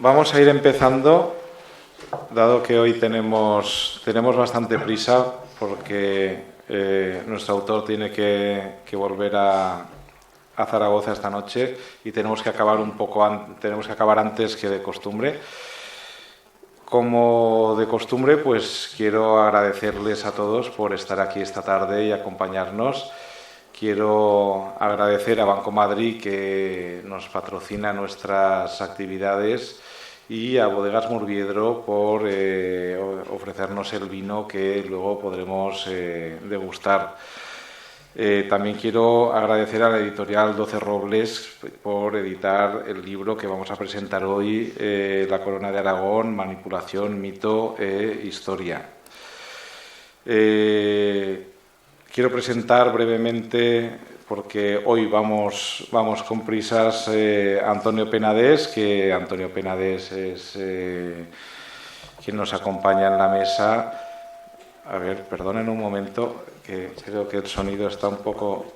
Vamos a ir empezando, dado que hoy tenemos bastante prisa, porque nuestro autor tiene que volver a Zaragoza esta noche y tenemos que acabar antes que de costumbre. Como de costumbre, pues quiero agradecerles a todos por estar aquí esta tarde y acompañarnos. Quiero agradecer a Banco Madrid, que nos patrocina nuestras actividades, y a Bodegas Murviedro por ofrecernos el vino que luego podremos degustar. También quiero agradecer a la editorial 12 Robles por editar el libro que vamos a presentar hoy, La Corona de Aragón, manipulación, mito e historia. Quiero presentar brevemente, porque hoy vamos con prisas, Antonio Penades, que Antonio Penades es quien nos acompaña en la mesa. A ver, perdonen un momento, que creo que el sonido está un poco...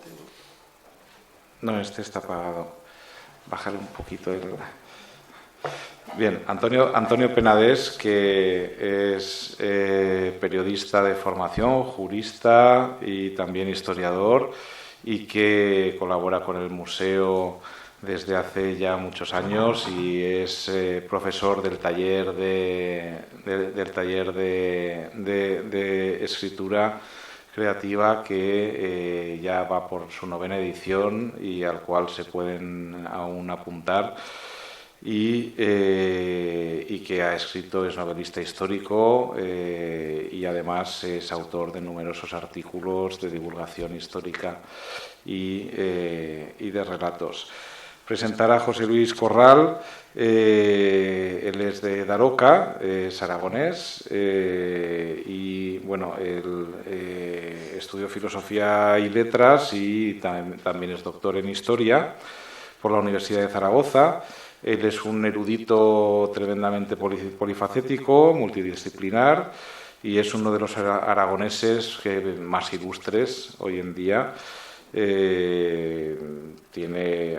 No, este está apagado. Bájale un poquito el... Bien, Antonio Penades, que es periodista de formación, jurista y también historiador, y que colabora con el museo desde hace ya muchos años y es profesor del taller de escritura creativa, que ya va por su 9ª edición y al cual se pueden aún apuntar. Y que ha escrito, es novelista histórico y además es autor de numerosos artículos de divulgación histórica y de relatos. Presentar a José Luis Corral. Él es de Daroca, es aragonés, y bueno, él estudió filosofía y letras y también es doctor en historia por la Universidad de Zaragoza. Él es un erudito tremendamente polifacético, multidisciplinar, y es uno de los aragoneses más ilustres hoy en día.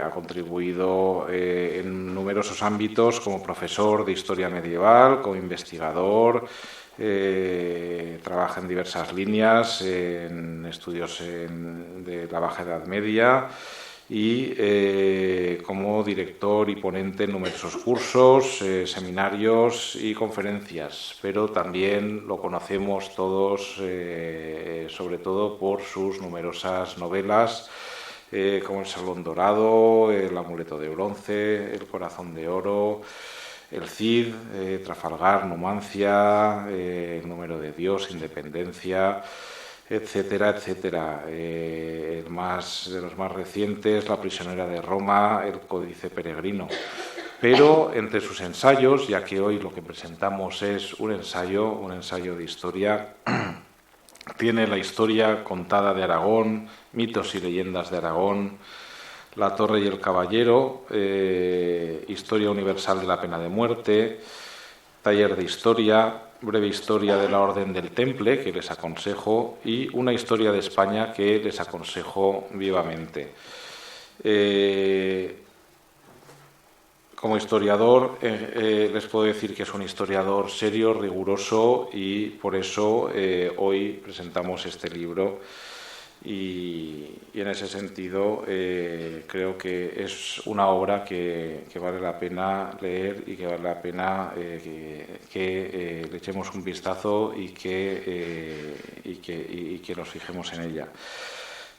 Ha contribuido en numerosos ámbitos como profesor de historia medieval, como investigador, trabaja en diversas líneas, en estudios de la Baja Edad Media, y como director y ponente en numerosos cursos, seminarios y conferencias, pero también lo conocemos todos sobre todo por sus numerosas novelas, como El Salón Dorado, El Amuleto de Bronce, El Corazón de Oro, El Cid, Trafalgar, Numancia, El Número de Dios, Independencia, etcétera, etcétera. De los más recientes, La prisionera de Roma, El Códice Peregrino. Pero entre sus ensayos, ya que hoy lo que presentamos es un ensayo de historia, tiene La historia contada de Aragón, Mitos y leyendas de Aragón, La torre y el caballero, Historia universal de la pena de muerte, Taller de historia, Breve historia de la Orden del Temple, que les aconsejo, y Una historia de España, que les aconsejo vivamente. Como historiador, les puedo decir que es un historiador serio, riguroso, y por eso hoy presentamos este libro. Y en ese sentido creo que es una obra que vale la pena leer y que vale la pena que le echemos un vistazo y que nos fijemos en ella.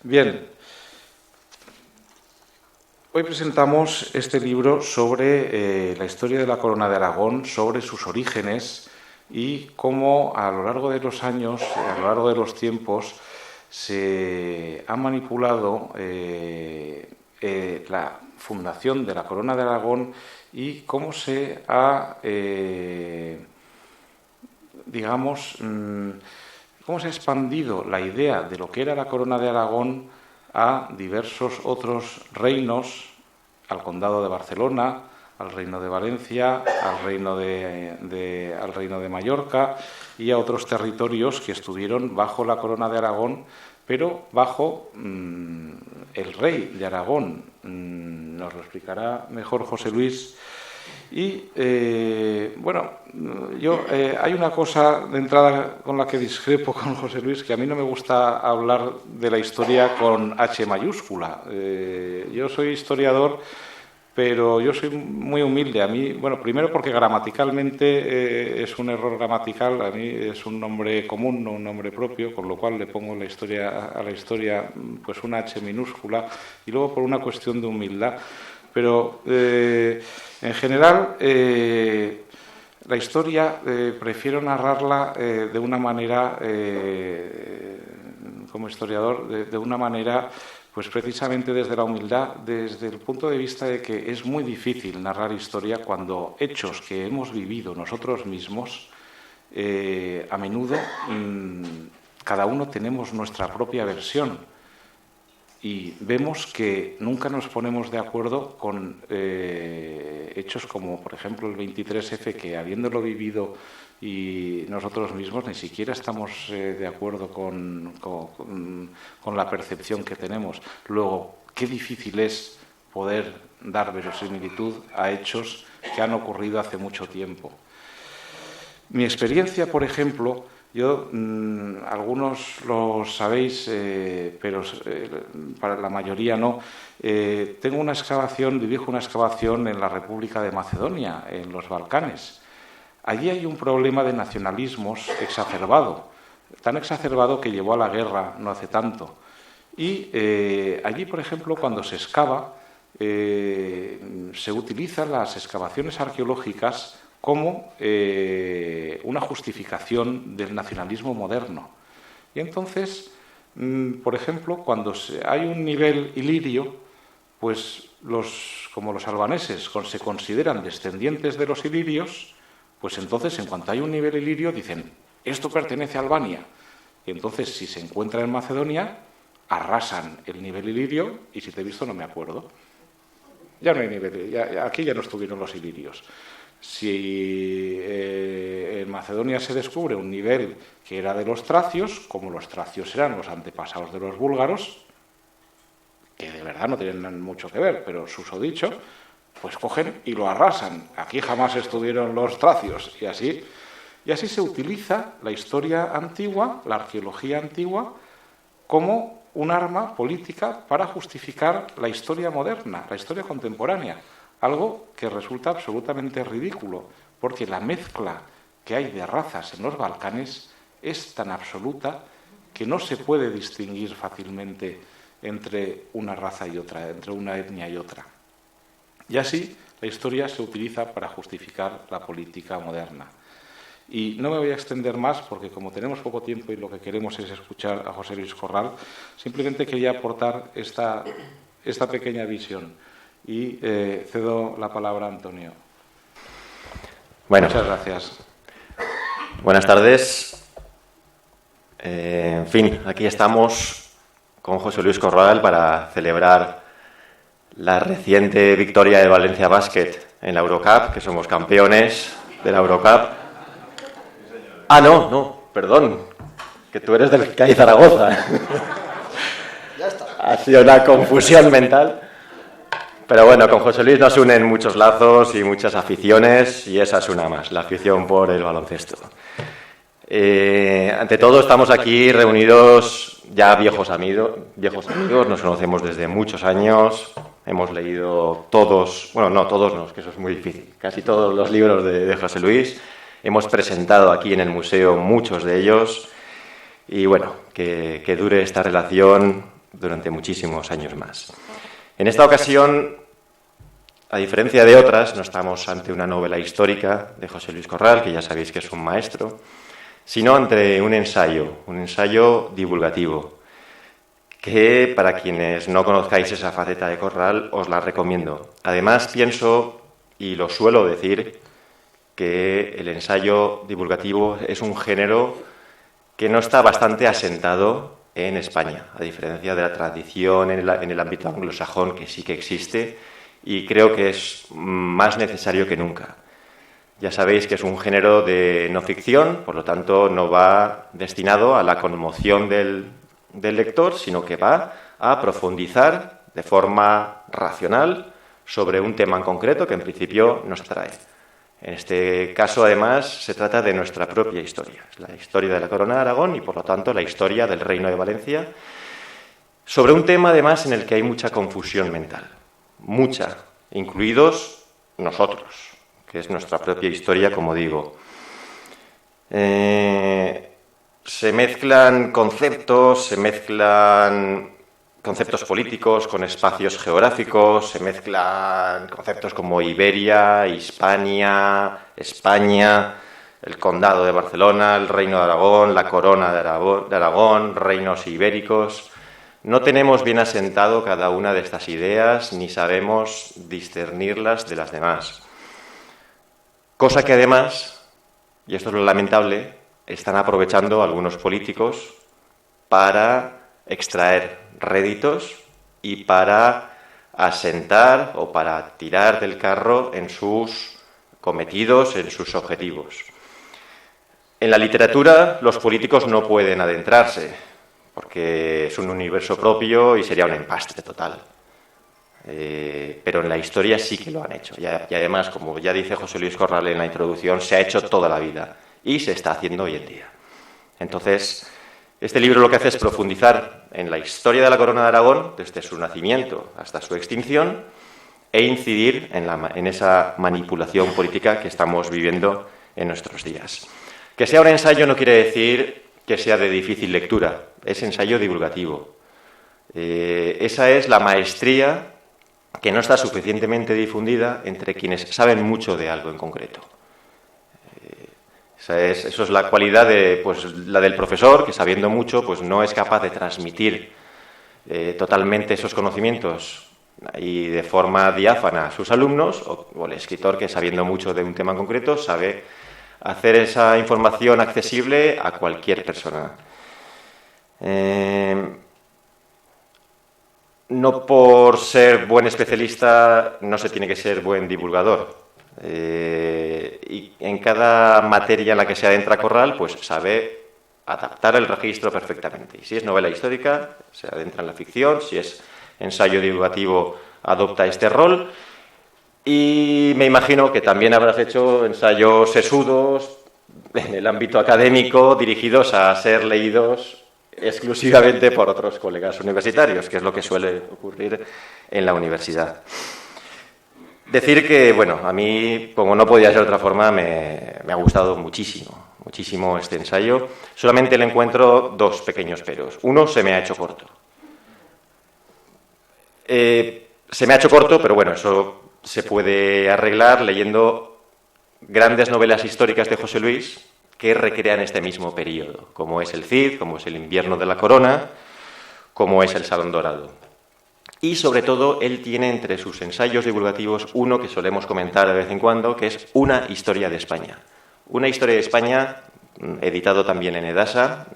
Bien, hoy presentamos este libro sobre la historia de la Corona de Aragón, sobre sus orígenes y cómo a lo largo de los años, a lo largo de los tiempos, se ha manipulado la fundación de la Corona de Aragón y cómo se ha, cómo se ha expandido la idea de lo que era la Corona de Aragón a diversos otros reinos, al Condado de Barcelona, al Reino de Valencia, al Reino de Mallorca y a otros territorios que estuvieron bajo la Corona de Aragón, pero bajo el rey de Aragón. Nos lo explicará mejor José Luis. Y, bueno, hay una cosa de entrada con la que discrepo con José Luis, que a mí no me gusta hablar de la historia con H mayúscula. Yo soy historiador, pero yo soy muy humilde. A mí, bueno, primero porque gramaticalmente es un error gramatical, a mí es un nombre común, no un nombre propio, con lo cual le pongo a la historia pues una H minúscula, y luego por una cuestión de humildad. Pero en general la historia prefiero narrarla de una manera, como historiador, de una manera pues precisamente desde la humildad, desde el punto de vista de que es muy difícil narrar historia cuando hechos que hemos vivido nosotros mismos, a menudo cada uno tenemos nuestra propia versión. Y vemos que nunca nos ponemos de acuerdo con hechos como, por ejemplo, el 23F, que habiéndolo vivido y nosotros mismos ni siquiera estamos de acuerdo con la percepción que tenemos. Luego, qué difícil es poder dar verosimilitud a hechos que han ocurrido hace mucho tiempo. Mi experiencia, por ejemplo, yo, algunos lo sabéis, pero para la mayoría no. Dirijo una excavación en la República de Macedonia, en los Balcanes. Allí hay un problema de nacionalismos exacerbado, tan exacerbado que llevó a la guerra no hace tanto. Y allí, por ejemplo, cuando se excava, se utilizan las excavaciones arqueológicas como una justificación del nacionalismo moderno. Y entonces, por ejemplo, cuando hay un nivel ilirio, pues como los albaneses se consideran descendientes de los ilirios, pues entonces, en cuanto hay un nivel ilirio, dicen, esto pertenece a Albania. Y entonces, si se encuentra en Macedonia, arrasan el nivel ilirio, y si te he visto no me acuerdo. Ya no hay nivel, aquí ya no estuvieron los ilirios. Si en Macedonia se descubre un nivel que era de los tracios, como los tracios eran los antepasados de los búlgaros, que de verdad no tienen mucho que ver, pero susodicho, pues cogen y lo arrasan. Aquí jamás estuvieron los tracios. Y así se utiliza la historia antigua, la arqueología antigua, como un arma política para justificar la historia moderna, la historia contemporánea. Algo que resulta absolutamente ridículo, porque la mezcla que hay de razas en los Balcanes es tan absoluta que no se puede distinguir fácilmente entre una raza y otra, entre una etnia y otra. Y así la historia se utiliza para justificar la política moderna. Y no me voy a extender más porque como tenemos poco tiempo y lo que queremos es escuchar a José Luis Corral, simplemente quería aportar esta pequeña visión. Y cedo la palabra a Antonio. Bueno, muchas gracias. Buenas tardes. En fin, aquí estamos con José Luis Corral para celebrar la reciente victoria de Valencia Basket en la Eurocup, que somos campeones de la Eurocup. Ah, no, perdón, que tú eres del CAI Zaragoza. Ya está. Ha sido una confusión mental. Pero bueno, con José Luis nos unen muchos lazos y muchas aficiones, y esa es una más, la afición por el baloncesto. Ante todo, estamos aquí reunidos ya viejos amigos, nos conocemos desde muchos años, hemos leído todos, bueno, no todos, no, que eso es muy difícil, casi todos los libros de José Luis, hemos presentado aquí en el museo muchos de ellos, y bueno, que dure esta relación durante muchísimos años más. En esta ocasión, a diferencia de otras, no estamos ante una novela histórica de José Luis Corral, que ya sabéis que es un maestro, sino ante un ensayo divulgativo, que para quienes no conozcáis esa faceta de Corral, os la recomiendo. Además, pienso, y lo suelo decir, que el ensayo divulgativo es un género que no está bastante asentado en España, a diferencia de la tradición en el ámbito anglosajón, que sí que existe, y creo que es más necesario que nunca. Ya sabéis que es un género de no ficción, por lo tanto no va destinado a la conmoción del lector, sino que va a profundizar de forma racional sobre un tema en concreto que en principio nos atrae. En este caso, además, se trata de nuestra propia historia, la historia de la Corona de Aragón y, por lo tanto, la historia del Reino de Valencia, sobre un tema, además, en el que hay mucha confusión mental, mucha, incluidos nosotros, que es nuestra propia historia, como digo. Se mezclan conceptos políticos con espacios geográficos, se mezclan conceptos como Iberia, Hispania, España, el Condado de Barcelona, el Reino de Aragón, la Corona de Aragón, reinos ibéricos. No tenemos bien asentado cada una de estas ideas ni sabemos discernirlas de las demás. Cosa que además, y esto es lo lamentable, están aprovechando algunos políticos para extraer réditos y para asentar o para tirar del carro en sus cometidos, en sus objetivos. En la literatura los políticos no pueden adentrarse porque es un universo propio y sería un empastre total. Pero en la historia sí que lo han hecho. Y además, como ya dice José Luis Corral en la introducción, se ha hecho toda la vida y se está haciendo hoy en día. Entonces, este libro lo que hace es profundizar en la historia de la Corona de Aragón, desde su nacimiento hasta su extinción, e incidir en esa manipulación política que estamos viviendo en nuestros días. Que sea un ensayo no quiere decir que sea de difícil lectura, es ensayo divulgativo. Esa es la maestría que no está suficientemente difundida entre quienes saben mucho de algo en concreto. Eso es la cualidad la del profesor, que sabiendo mucho pues no es capaz de transmitir totalmente esos conocimientos y de forma diáfana a sus alumnos, o el escritor que sabiendo mucho de un tema en concreto sabe hacer esa información accesible a cualquier persona. No por ser buen especialista no se tiene que ser buen divulgador. Y en cada materia en la que se adentra Corral, pues sabe adaptar el registro perfectamente. Y si es novela histórica, se adentra en la ficción. Si es ensayo divulgativo, adopta este rol. Y me imagino que también habrás hecho ensayos sesudos en el ámbito académico, dirigidos a ser leídos exclusivamente por otros colegas universitarios, que es lo que suele ocurrir en la universidad. Decir que, bueno, a mí, como no podía ser de otra forma, me ha gustado muchísimo este ensayo. Solamente le encuentro dos pequeños peros. Uno, se me ha hecho corto. Se me ha hecho corto, pero bueno, eso se puede arreglar leyendo grandes novelas históricas de José Luis que recrean este mismo periodo, como es el Cid, como es el Invierno de la Corona, como es el Salón Dorado. Y, sobre todo, él tiene entre sus ensayos divulgativos uno que solemos comentar de vez en cuando, que es Una historia de España. Una historia de España, editado también en Edasa,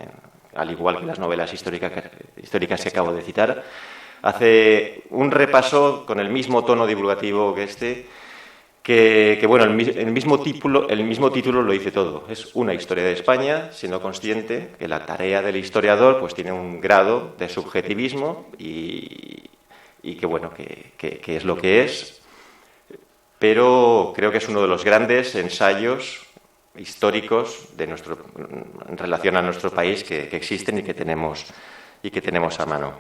al igual que las novelas históricas que acabo de citar, hace un repaso con el mismo tono divulgativo que este, que bueno, el mismo título lo dice todo. Es una historia de España, siendo consciente que la tarea del historiador pues tiene un grado de subjetivismo y que bueno, que es lo que es, pero creo que es uno de los grandes ensayos históricos en relación a nuestro país que existen y que tenemos a mano.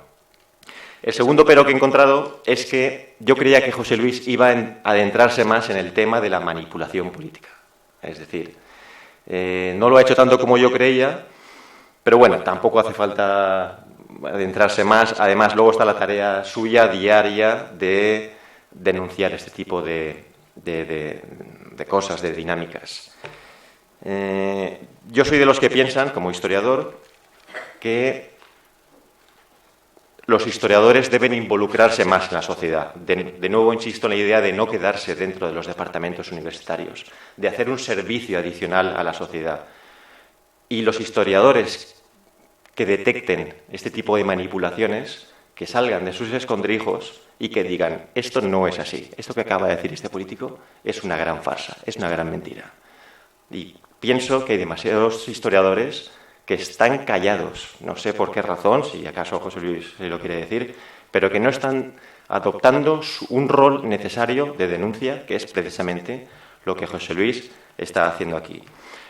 El segundo pero que he encontrado es que yo creía que José Luis iba a adentrarse más en el tema de la manipulación política. Es decir, no lo ha hecho tanto como yo creía, pero bueno, tampoco hace falta adentrarse más. Además, luego está la tarea suya diaria de denunciar este tipo de cosas, de dinámicas. Yo soy de los que piensan, como historiador, que los historiadores deben involucrarse más en la sociedad. De nuevo, insisto en la idea de no quedarse dentro de los departamentos universitarios, de hacer un servicio adicional a la sociedad. Y los historiadores que detecten este tipo de manipulaciones, que salgan de sus escondrijos y que digan, esto no es así, esto que acaba de decir este político es una gran farsa, es una gran mentira. Y pienso que hay demasiados historiadores que están callados, no sé por qué razón, si acaso José Luis lo quiere decir, pero que no están adoptando un rol necesario de denuncia, que es precisamente lo que José Luis está haciendo aquí.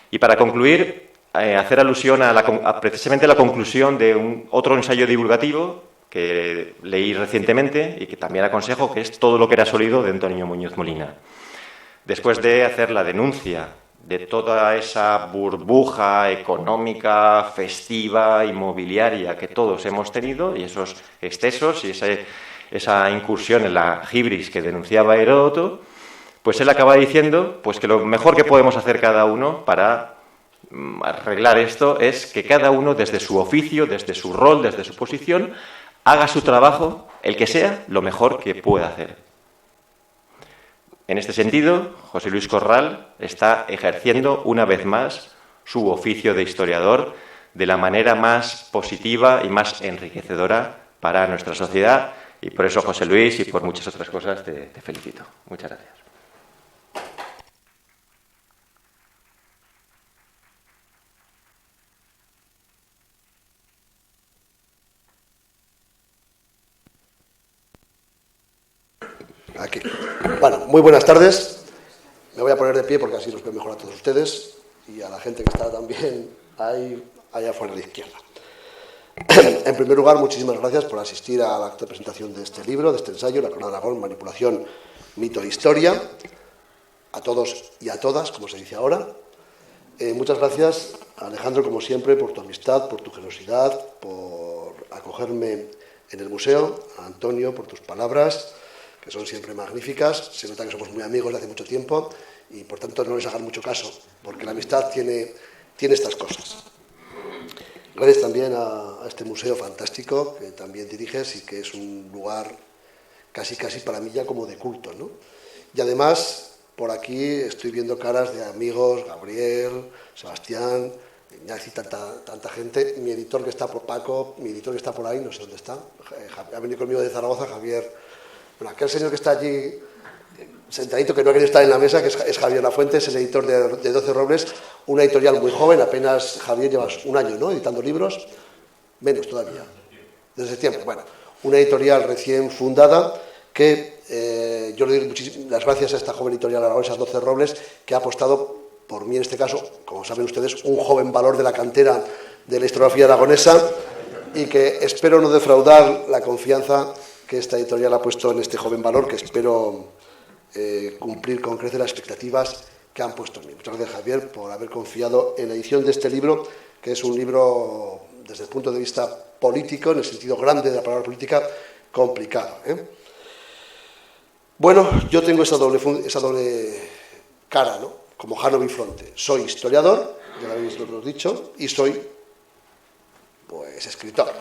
Y para concluir, hacer alusión a precisamente la conclusión de otro ensayo divulgativo que leí recientemente y que también aconsejo, que es Todo lo que era sólido, de Antonio Muñoz Molina. Después de hacer la denuncia de toda esa burbuja económica, festiva, inmobiliaria que todos hemos tenido, y esos excesos y esa incursión en la hibris que denunciaba Heródoto, pues él acaba diciendo pues que lo mejor que podemos hacer cada uno para arreglar esto es que cada uno, desde su oficio, desde su rol, desde su posición, haga su trabajo, el que sea, lo mejor que pueda hacer. En este sentido, José Luis Corral está ejerciendo una vez más su oficio de historiador de la manera más positiva y más enriquecedora para nuestra sociedad, y por eso, José Luis, y por muchas otras cosas, te felicito. Muchas gracias. Aquí. Bueno, muy buenas tardes. Me voy a poner de pie porque así los veo mejor a todos ustedes y a la gente que está también ahí, allá afuera a la izquierda. En primer lugar, muchísimas gracias por asistir a la acta de presentación de este libro, de este ensayo, La Corona de Aragón, Manipulación, Mito e Historia. A todos y a todas, como se dice ahora. Muchas gracias, Alejandro, como siempre, por tu amistad, por tu generosidad, por acogerme en el museo. A Antonio, por tus palabras, que son siempre magníficas. Se nota que somos muy amigos de hace mucho tiempo y, por tanto, no les hagan mucho caso, porque la amistad tiene estas cosas. Gracias también a este museo fantástico que también diriges y que es un lugar casi para mí ya como de culto, ¿no? Y además, por aquí estoy viendo caras de amigos, Gabriel, Sebastián, Ignacio, tanta gente. Mi editor que está por Paco, mi editor que está por ahí, no sé dónde está, ha venido conmigo de Zaragoza, Javier. Bueno, aquel señor que está allí sentadito, que no ha querido estar en la mesa, que es Javier Lafuente, es el editor de 12 Robles, una editorial muy joven, apenas, Javier, llevas un año, ¿no?, editando libros, menos todavía, desde septiembre. Bueno, una editorial recién fundada que yo le doy las gracias a esta joven editorial aragonesa, 12 Robles, que ha apostado por mí en este caso, como saben ustedes, un joven valor de la cantera de la historiografía aragonesa y que espero no defraudar la confianza que esta editorial ha puesto en este joven valor, que espero cumplir con creces las expectativas que han puesto en mí. Muchas gracias, Javier, por haber confiado en la edición de este libro, que es un libro, desde el punto de vista político, en el sentido grande de la palabra política, complicado, Bueno, yo tengo esa doble cara, ¿no?, como Jano Bifronte. Soy historiador, ya lo habéis dicho, y soy, pues, escritor.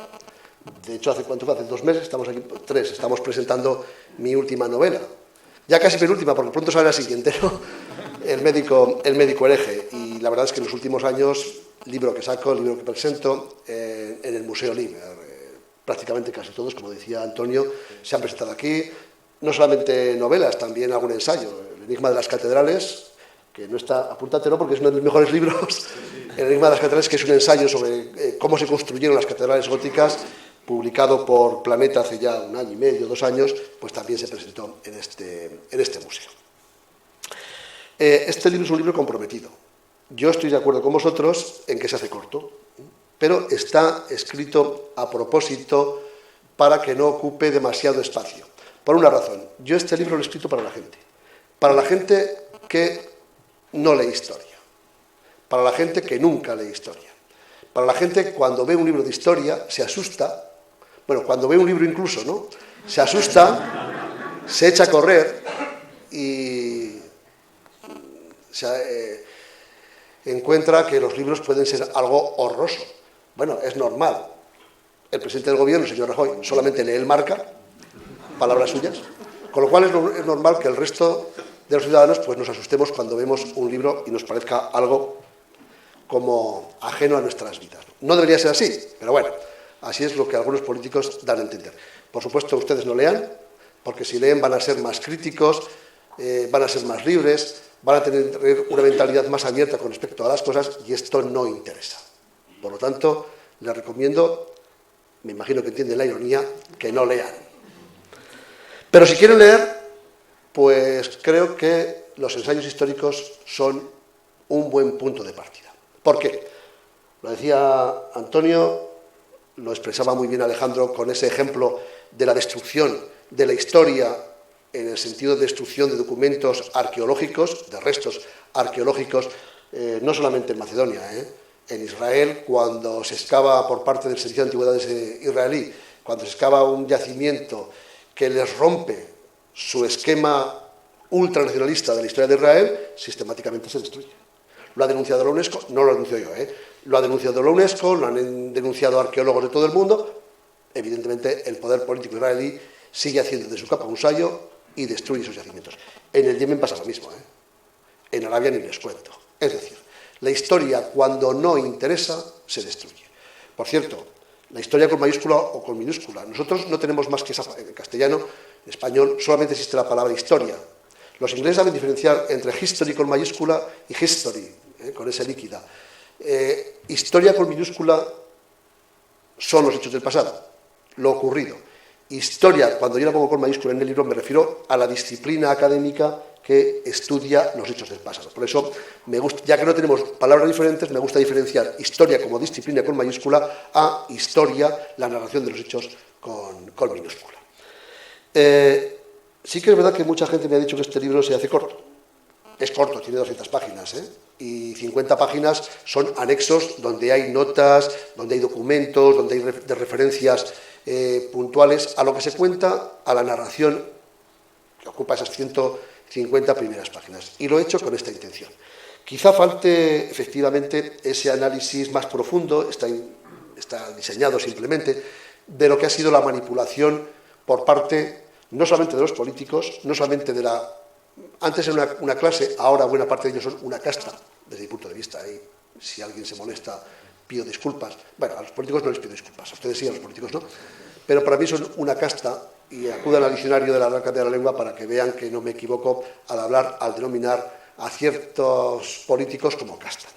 De hecho, ¿hace cuánto fue? Hace 2 meses, estamos aquí, 3, estamos presentando mi última novela. Ya casi penúltima, porque pronto sale la siguiente, ¿no? El médico hereje. Y la verdad es que en los últimos años, libro que saco, libro que presento, en el Museo Liber, prácticamente casi todos, como decía Antonio, se han presentado aquí. No solamente novelas, también algún ensayo. El Enigma de las Catedrales, que no está, apúntatelo porque es uno de mis mejores libros. El Enigma de las Catedrales, que es un ensayo sobre cómo se construyeron las catedrales góticas, publicado por Planeta hace ya 1 año y medio, 2 años, pues también se presentó en este museo. Este libro es un libro comprometido. Yo estoy de acuerdo con vosotros en que se hace corto, pero está escrito a propósito para que no ocupe demasiado espacio. Por una razón, yo este libro lo he escrito para la gente que no lee historia, para la gente que nunca lee historia, para la gente que cuando ve un libro de historia se asusta. Bueno, cuando ve un libro incluso, ¿no?, se asusta, se echa a correr y encuentra que los libros pueden ser algo horroroso. Bueno, es normal. El presidente del gobierno, el señor Rajoy, solamente lee el Marca, palabras suyas, con lo cual es normal que el resto de los ciudadanos pues nos asustemos cuando vemos un libro y nos parezca algo como ajeno a nuestras vidas. No debería ser así, pero bueno, así es lo que algunos políticos dan a entender. Por supuesto, ustedes no lean, porque si leen van a ser más críticos, van a ser más libres, van a tener una mentalidad más abierta con respecto a las cosas y esto no interesa. Por lo tanto, les recomiendo, me imagino que entienden la ironía, que no lean. Pero si quieren leer, pues creo que los ensayos históricos son un buen punto de partida. ¿Por qué? Lo decía Antonio, lo expresaba muy bien Alejandro con ese ejemplo de la destrucción de la historia en el sentido de destrucción de documentos arqueológicos, de restos arqueológicos, no solamente en Macedonia, en Israel, cuando se excava por parte del Servicio de Antigüedades israelí, cuando se excava un yacimiento que les rompe su esquema ultranacionalista de la historia de Israel, sistemáticamente se destruye. Lo ha denunciado la UNESCO, no lo denuncio yo, lo ha denunciado la UNESCO, lo han denunciado arqueólogos de todo el mundo. Evidentemente, el poder político israelí sigue haciendo de su capa un sayo y destruye esos yacimientos. En el Yemen pasa lo mismo, en Arabia ni les cuento. Es decir, la historia, cuando no interesa, se destruye. Por cierto, la historia con mayúscula o con minúscula. Nosotros no tenemos más que esa. En castellano, en español, solamente existe la palabra historia. Los ingleses saben diferenciar entre history con mayúscula y history, con esa líquida. Historia con minúscula son los hechos del pasado, lo ocurrido. Historia, cuando yo la pongo con mayúscula en el libro, me refiero a la disciplina académica que estudia los hechos del pasado. Por eso, me gusta, ya que no tenemos palabras diferentes, me gusta diferenciar historia como disciplina con mayúscula a historia, la narración de los hechos con minúscula. Sí que es verdad que mucha gente me ha dicho que este libro se hace corto. Es corto, tiene 200 páginas, y 50 páginas son anexos donde hay notas, donde hay documentos, donde hay de referencias puntuales a lo que se cuenta, a la narración que ocupa esas 150 primeras páginas. Y lo he hecho con esta intención. Quizá falte efectivamente ese análisis más profundo, está diseñado simplemente, de lo que ha sido la manipulación por parte no solamente de los políticos, no solamente de la... Antes era una clase, ahora buena parte de ellos son una casta, desde mi punto de vista. Y si alguien se molesta, pido disculpas. Bueno, a los políticos no les pido disculpas, a ustedes sí, a los políticos no. Pero para mí son una casta, y acudan al diccionario de la Real Academia de la Lengua para que vean que no me equivoco al denominar a ciertos políticos como casta.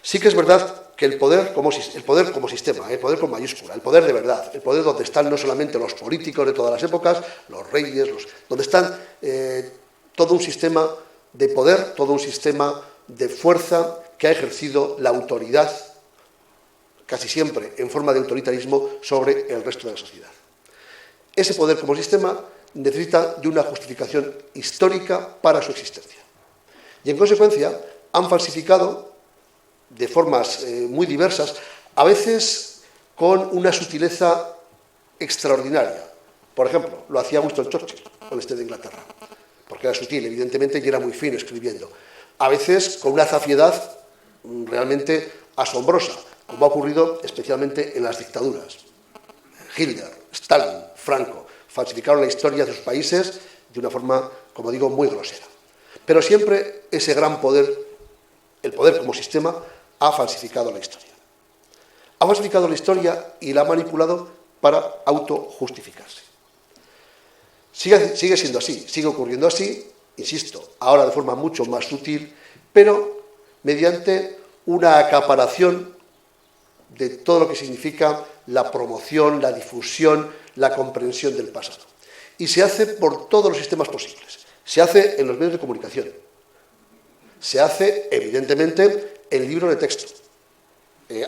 Sí que es verdad que el poder como sistema, el poder con mayúscula, el poder de verdad, el poder donde están no solamente los políticos de todas las épocas, los reyes, donde están todo un sistema de poder, todo un sistema de fuerza que ha ejercido la autoridad, casi siempre en forma de autoritarismo, sobre el resto de la sociedad. Ese poder como sistema necesita de una justificación histórica para su existencia. Y en consecuencia han falsificado de formas muy diversas, a veces con una sutileza extraordinaria. Por ejemplo, lo hacía Winston Churchill con este de Inglaterra, porque era sutil, evidentemente, y era muy fino escribiendo. A veces con una zafiedad realmente asombrosa, como ha ocurrido especialmente en las dictaduras. Hitler, Stalin, Franco, falsificaron la historia de sus países de una forma, como digo, muy grosera. Pero siempre ese gran poder, el poder como sistema, ha falsificado la historia. Ha falsificado la historia y la ha manipulado para autojustificarse. Sigue siendo así, sigue ocurriendo así, insisto, ahora de forma mucho más sutil, pero mediante una acaparación de todo lo que significa la promoción, la difusión, la comprensión del pasado. Y se hace por todos los sistemas posibles. Se hace en los medios de comunicación. Se hace, evidentemente, en libro de texto.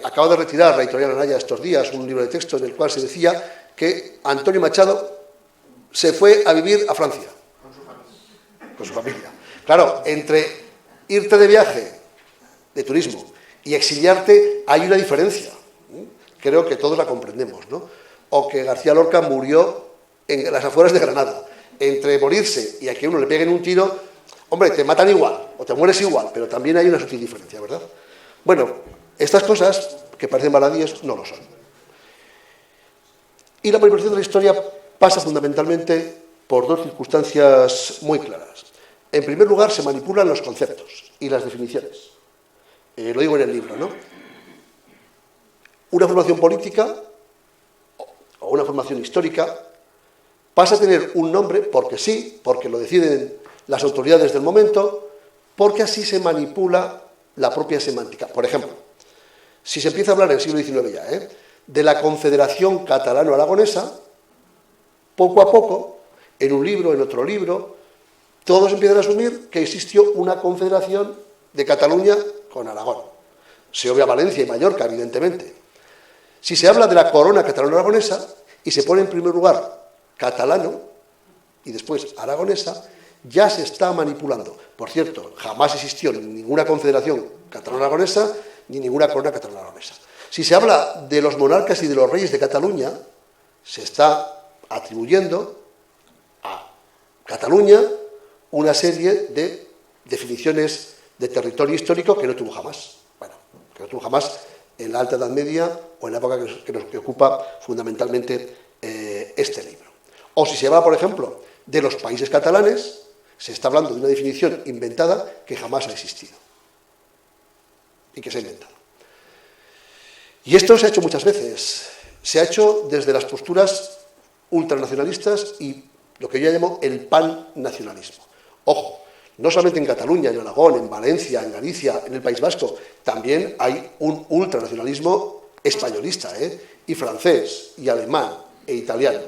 Acaba de retirar la editorial Anaya estos días un libro de texto en el cual se decía que Antonio Machado se fue a vivir a Francia. Con su familia. Claro, entre irte de viaje, de turismo, y exiliarte hay una diferencia. Creo que todos la comprendemos, ¿no? O que García Lorca murió en las afueras de Granada. Entre morirse y a que uno le peguen un tiro, hombre, te matan igual, o te mueres igual, pero también hay una sutil diferencia, ¿verdad? Bueno, estas cosas, que parecen baladíes, no lo son. Y la manipulación de la historia pasa fundamentalmente por dos circunstancias muy claras. En primer lugar, se manipulan los conceptos y las definiciones. Lo digo en el libro, ¿no? Una formación política o una formación histórica pasa a tener un nombre porque sí, porque lo deciden las autoridades del momento, porque así se manipula la propia semántica. Por ejemplo, si se empieza a hablar en el siglo XIX ya, de la Confederación Catalano-Aragonesa, poco a poco en un libro, en otro libro, todos empiezan a asumir que existió una confederación de Cataluña con Aragón. Se obvia Valencia y Mallorca, evidentemente. Si se habla de la corona catalano-aragonesa y se pone en primer lugar catalano y después aragonesa, ya se está manipulando. Por cierto, jamás existió ninguna confederación catalano-aragonesa ni ninguna corona catalano-aragonesa. Si se habla de los monarcas y de los reyes de Cataluña, se está atribuyendo a Cataluña una serie de definiciones de territorio histórico que no tuvo jamás. Bueno, que no tuvo jamás en la Alta Edad Media o en la época que ocupa fundamentalmente este libro. O si se habla, por ejemplo, de los países catalanes, se está hablando de una definición inventada que jamás ha existido y que se ha inventado. Y esto se ha hecho muchas veces. Se ha hecho desde las posturas ultranacionalistas y lo que yo llamo el pannacionalismo. Ojo, no solamente en Cataluña, en Aragón, en Valencia, en Galicia, en el País Vasco, también hay un ultranacionalismo españolista, y francés, y alemán, e italiano.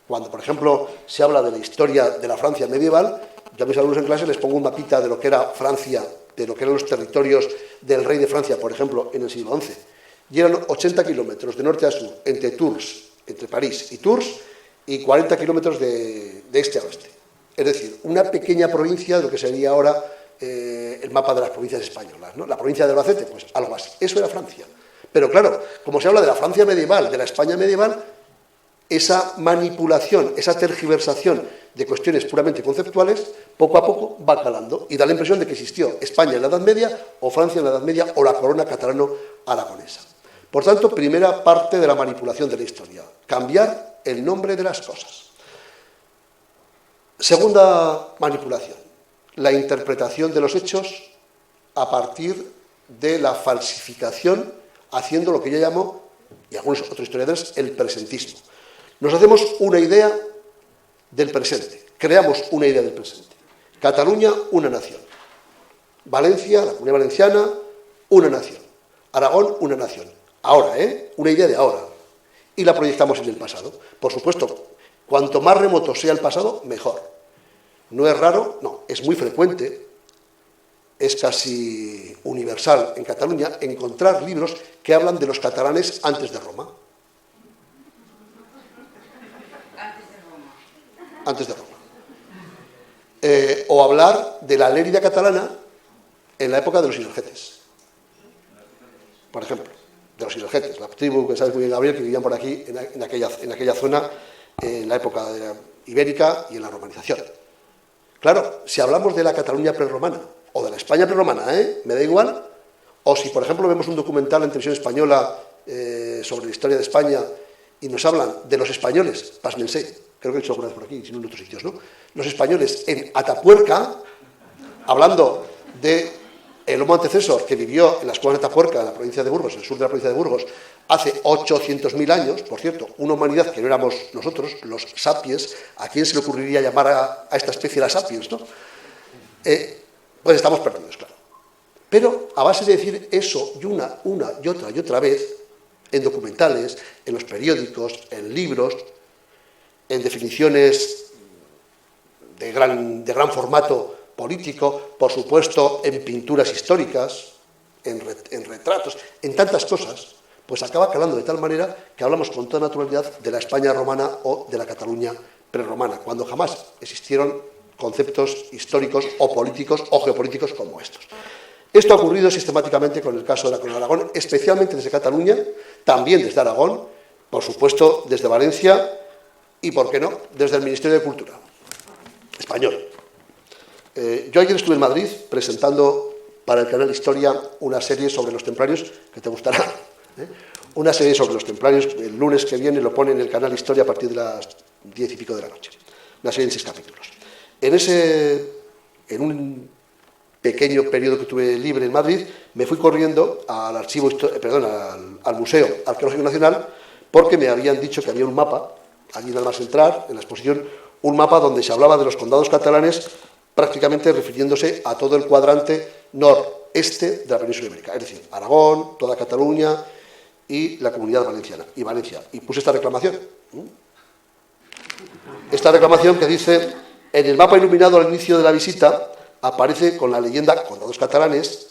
Cuando, por ejemplo, se habla de la historia de la Francia medieval, yo a mis alumnos en clase les pongo un mapita de lo que era Francia, de lo que eran los territorios del rey de Francia, por ejemplo, en el siglo XI. Y eran 80 kilómetros de norte a sur, entre Tours, entre París y Tours, y 40 kilómetros de este a oeste. Es decir, una pequeña provincia de lo que sería ahora el mapa de las provincias españolas, ¿no? La provincia de Albacete, pues algo así. Eso era Francia. Pero claro, como se habla de la Francia medieval, de la España medieval, esa manipulación, esa tergiversación de cuestiones puramente conceptuales, poco a poco va calando y da la impresión de que existió España en la Edad Media o Francia en la Edad Media o la corona catalano-aragonesa. Por tanto, primera parte de la manipulación de la historia, cambiar el nombre de las cosas. Segunda manipulación, la interpretación de los hechos a partir de la falsificación, haciendo lo que yo llamo, y algunos otros historiadores, el presentismo. Nos hacemos una idea del presente, creamos una idea del presente. Cataluña, una nación. Valencia, la Comunidad Valenciana, una nación. Aragón, una nación. Ahora, una idea de ahora. Y la proyectamos en el pasado. Por supuesto, cuanto más remoto sea el pasado, mejor. No es raro, no, es muy frecuente, es casi universal en Cataluña encontrar libros que hablan de los catalanes antes de Roma. Antes de Roma. O hablar de la Lérida catalana en la época de los insurgentes. Por ejemplo, de los insurgentes, la tribu que sabes muy bien, Gabriel, que vivían por aquí en aquella zona en la época ibérica y en la romanización. Claro, si hablamos de la Cataluña prerromana o de la España prerromana, me da igual. O si, por ejemplo, vemos un documental en televisión española sobre la historia de España y nos hablan de los españoles, pásmense, creo que he dicho alguna vez por aquí, sino en otros sitios, ¿no? Los españoles en Atapuerca, hablando de el homo antecesor que vivió en las cuevas de Atapuerca, en la provincia de Burgos, en el sur de la provincia de Burgos, hace 800.000 años, por cierto, una humanidad que no éramos nosotros, los sapiens. ¿A quién se le ocurriría llamar a esta especie la sapiens, no? Pues estamos perdidos, claro. Pero a base de decir eso y una y otra vez, en documentales, en los periódicos, en libros, en definiciones de gran formato político, por supuesto, en pinturas históricas, en retratos, en tantas cosas, pues acaba calando de tal manera que hablamos con toda naturalidad de la España romana o de la Cataluña prerromana, cuando jamás existieron conceptos históricos o políticos o geopolíticos como estos. Esto ha ocurrido sistemáticamente con el caso de la Corona de Aragón, especialmente desde Cataluña, también desde Aragón, por supuesto desde Valencia y, ¿por qué no?, desde el Ministerio de Cultura español. Yo ayer estuve en Madrid presentando para el canal Historia una serie sobre los templarios, que te gustará, una serie sobre los templarios. El lunes que viene lo pone en el canal Historia a partir de las 10 y pico de la noche, una serie de 6 capítulos. En un pequeño periodo que tuve libre en Madrid, me fui corriendo al al Museo Arqueológico Nacional, porque me habían dicho que había un mapa, allí nada más entrar, en la exposición, un mapa donde se hablaba de los condados catalanes, prácticamente refiriéndose a todo el cuadrante noreste de la península ibérica, es decir, Aragón, toda Cataluña y la Comunidad Valenciana y Valencia. Y puse esta reclamación. esta reclamación que dice: en el mapa iluminado al inicio de la visita aparece con la leyenda condados catalanes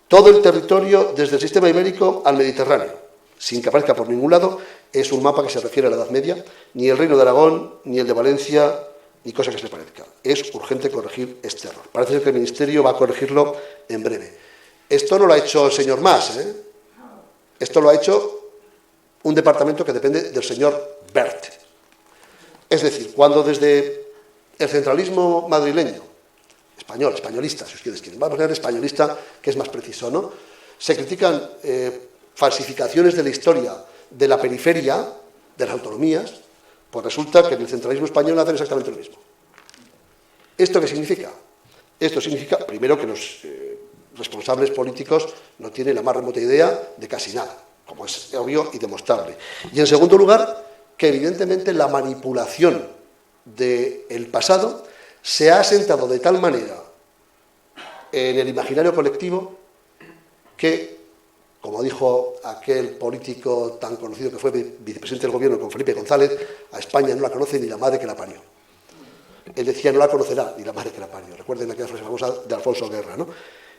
todo el territorio desde el sistema ibérico al Mediterráneo, sin que aparezca por ningún lado. Es un mapa que se refiere a la Edad Media, ni el Reino de Aragón, ni el de Valencia, ni cosa que se le parezca. Es urgente corregir este error. Parece ser que el Ministerio va a corregirlo en breve. Esto no lo ha hecho el señor Mas, ¿eh? Esto lo ha hecho un departamento que depende del señor Wert. Es decir, cuando desde el centralismo madrileño, español, españolista, si ustedes quieren, vamos a ver españolista, que es más preciso, ¿no?, se critican falsificaciones de la historia de la periferia, de las autonomías, pues resulta que en el centralismo español hacen exactamente lo mismo. ¿Esto qué significa? Esto significa, primero, que los responsables políticos no tienen la más remota idea de casi nada, como es obvio y demostrable. Y en segundo lugar, que evidentemente la manipulación del pasado se ha asentado de tal manera en el imaginario colectivo que, como dijo aquel político tan conocido que fue vicepresidente del gobierno con Felipe González, a España no la conoce ni la madre que la parió. Él decía: no la conocerá ni la madre que la parió. Recuerden aquella frase famosa de Alfonso Guerra, ¿no?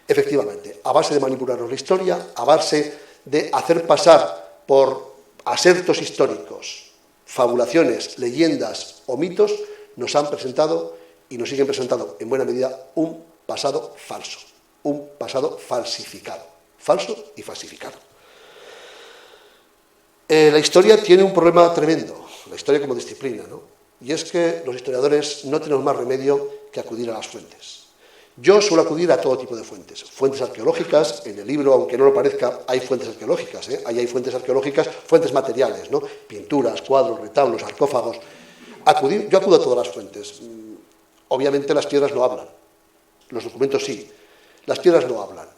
Efectivamente, a base de manipularnos la historia, a base de hacer pasar por asertos históricos, fabulaciones, leyendas o mitos, nos han presentado y nos siguen presentando en buena medida un pasado falso, un pasado falsificado, falso y falsificado. La historia tiene un problema tremendo, la historia como disciplina, ¿no? Y es que los historiadores no tenemos más remedio que acudir a las fuentes. Yo suelo acudir a todo tipo de fuentes. Fuentes arqueológicas, en el libro, aunque no lo parezca, hay fuentes arqueológicas, ¿eh? Ahí hay fuentes arqueológicas, fuentes materiales, ¿no? Pinturas, cuadros, retablos, sarcófagos. Yo acudo a todas las fuentes. Obviamente las piedras no hablan, los documentos sí. Las piedras no hablan.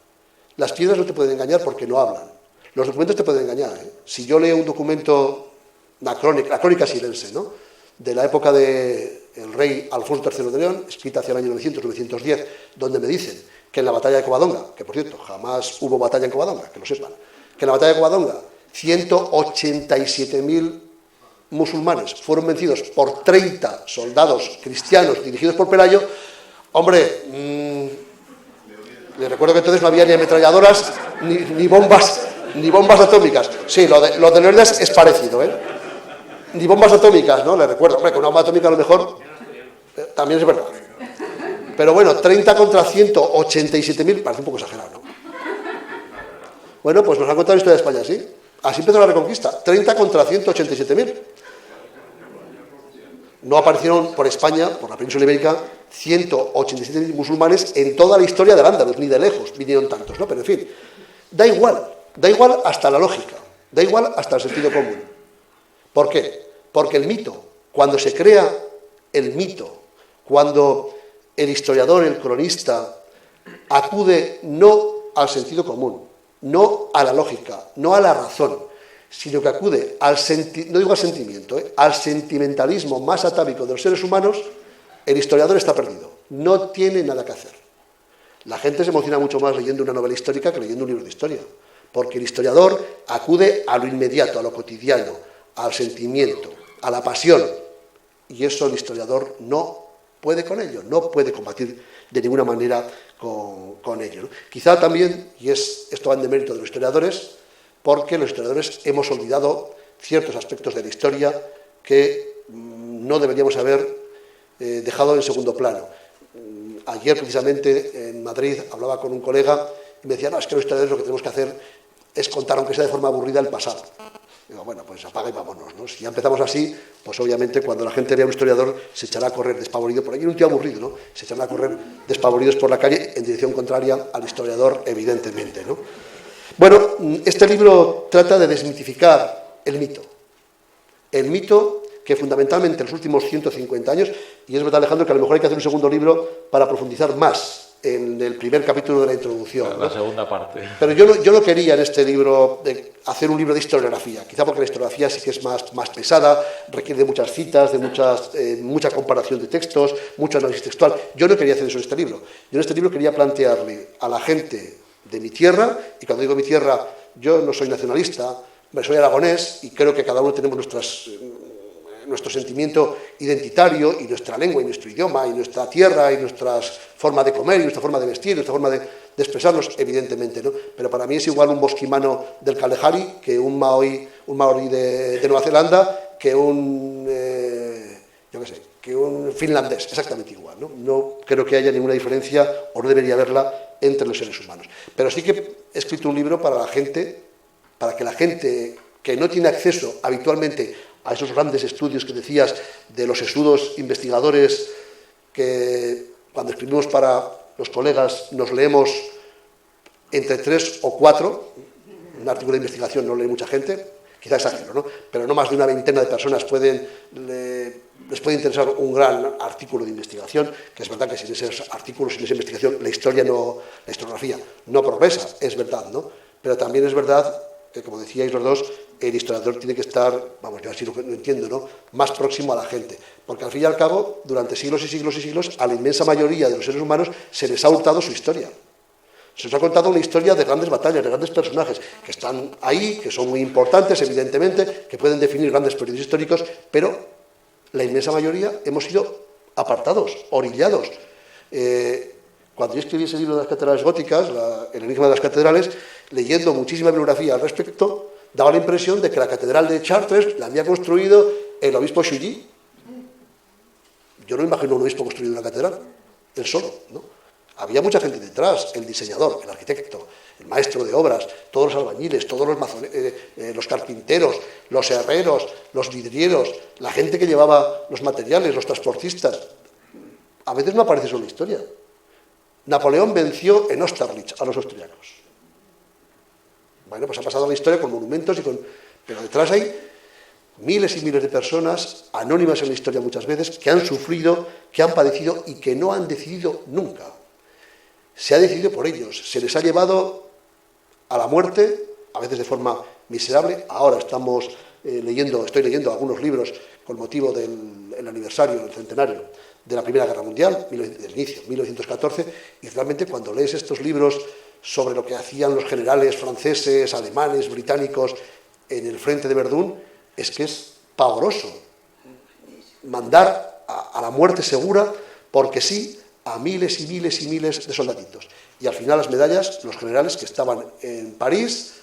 Las piedras no te pueden engañar porque no hablan. Los documentos te pueden engañar, ¿eh? Si yo leo un documento, la crónica sirense, ¿no?, de la época del rey Alfonso III de León, escrita hacia el año 900-910, donde me dicen que en la batalla de Covadonga, que por cierto, jamás hubo batalla en Covadonga, que lo sepan, que en la batalla de Covadonga 187.000 musulmanes fueron vencidos por 30 soldados cristianos dirigidos por Pelayo. Hombre, les recuerdo que entonces no había ni ametralladoras ni bombas atómicas. Sí, lo de Leónidas es parecido, ¿eh? Ni bombas atómicas, ¿no? Les recuerdo, hombre, que una bomba atómica a lo mejor también es verdad. Pero bueno, 30 contra 187.000 parece un poco exagerado, ¿no? Bueno, pues nos han contado la historia de España, ¿sí? Así empezó la Reconquista, 30 contra 187.000. No aparecieron por España, por la península ibérica, 187.000 musulmanes en toda la historia del Andalus, ni de lejos vinieron tantos, ¿no? Pero en fin, da igual hasta la lógica, da igual hasta el sentido común. ¿Por qué? Porque el mito, cuando se crea el mito, cuando el historiador, el cronista, acude no al sentido común, no a la lógica, no a la razón, sino que acude al no digo al sentimiento, al sentimentalismo más atávico de los seres humanos, el historiador está perdido, no tiene nada que hacer. La gente se emociona mucho más leyendo una novela histórica que leyendo un libro de historia, porque el historiador acude a lo inmediato, a lo cotidiano, al sentimiento, a la pasión, y eso el historiador no puede con ello, no puede combatir de ninguna manera con ello, ¿no? Quizá también, y esto va en demérito de los historiadores, porque los historiadores hemos olvidado ciertos aspectos de la historia que no deberíamos haber dejado en segundo plano. Ayer, precisamente, en Madrid, hablaba con un colega y me decía: no, es que los historiadores lo que tenemos que hacer es contar, aunque sea de forma aburrida, el pasado. Digo, bueno, pues apaga y vámonos, ¿no? Si ya empezamos así, pues obviamente cuando la gente vea a un historiador se echará a correr despavorido. Por ahí un tío aburrido, ¿no? Se echará a correr despavoridos por la calle en dirección contraria al historiador, evidentemente, ¿no? Bueno, este libro trata de desmitificar el mito. El mito que fundamentalmente en los últimos 150 años, y es verdad, Alejandro, que a lo mejor hay que hacer un segundo libro para profundizar más en el primer capítulo de la introducción, ¿no? La segunda parte. Pero yo no quería en este libro hacer un libro de historiografía, quizá porque la historiografía sí que es más pesada, requiere de muchas citas, de mucha comparación de textos, mucho análisis textual. Yo no quería hacer eso en este libro. Yo en este libro quería plantearle a la gente de mi tierra, y cuando digo mi tierra, yo no soy nacionalista, soy aragonés y creo que cada uno tenemos nuestras nuestro sentimiento identitario y nuestra lengua y nuestro idioma y nuestra tierra y nuestra forma de comer y nuestra forma de vestir, nuestra forma de expresarnos, evidentemente, ¿no? Pero para mí es igual un bosquimano del Kalahari que un maorí de Nueva Zelanda, que que un finlandés, exactamente igual, ¿no? No creo que haya ninguna diferencia, o no debería haberla, entre los seres humanos. Pero sí que he escrito un libro para que la gente que no tiene acceso habitualmente a esos grandes estudios que decías de los sesudos investigadores que cuando escribimos para los colegas nos leemos entre 3 o 4, un artículo de investigación no lee mucha gente, quizá exagero, ¿no? Pero no más de una veintena de personas les puede interesar un gran artículo de investigación, que es verdad que sin esos artículos, sin esa investigación, la historiografía no progresa, es verdad, ¿no? Pero también es verdad que, como decíais los dos, el historiador tiene que estar, vamos, yo así lo entiendo, ¿no?, más próximo a la gente, porque al fin y al cabo, durante siglos y siglos y siglos, a la inmensa mayoría de los seres humanos se les ha hurtado su historia. Se nos ha contado una historia de grandes batallas, de grandes personajes, que están ahí, que son muy importantes, evidentemente, que pueden definir grandes periodos históricos, pero la inmensa mayoría hemos sido apartados, orillados. Cuando yo escribí ese libro de las catedrales góticas, El enigma de las catedrales, leyendo muchísima bibliografía al respecto, daba la impresión de que la catedral de Chartres la había construido el obispo Chouilly. Yo no me imagino un obispo construyendo una catedral, él solo, ¿no? Había mucha gente detrás, el diseñador, el arquitecto, el maestro de obras, todos los albañiles, todos los carpinteros, los herreros, los vidrieros, la gente que llevaba los materiales, los transportistas. A veces no aparece eso en la historia. Napoleón venció en Austerlitz a los austriacos. Bueno, pues ha pasado la historia con monumentos pero detrás hay miles y miles de personas, anónimas en la historia muchas veces, que han sufrido, que han padecido y que no han decidido nunca. Se ha decidido por ellos, se les ha llevado a la muerte, a veces de forma miserable. Ahora estoy leyendo algunos libros con motivo del aniversario, del centenario de la Primera Guerra Mundial, del inicio, 1914, y realmente cuando lees estos libros sobre lo que hacían los generales franceses, alemanes, británicos en el frente de Verdún, es que es pavoroso mandar a la muerte segura, porque sí, a miles y miles y miles de soldaditos. Y al final las medallas, los generales que estaban en París,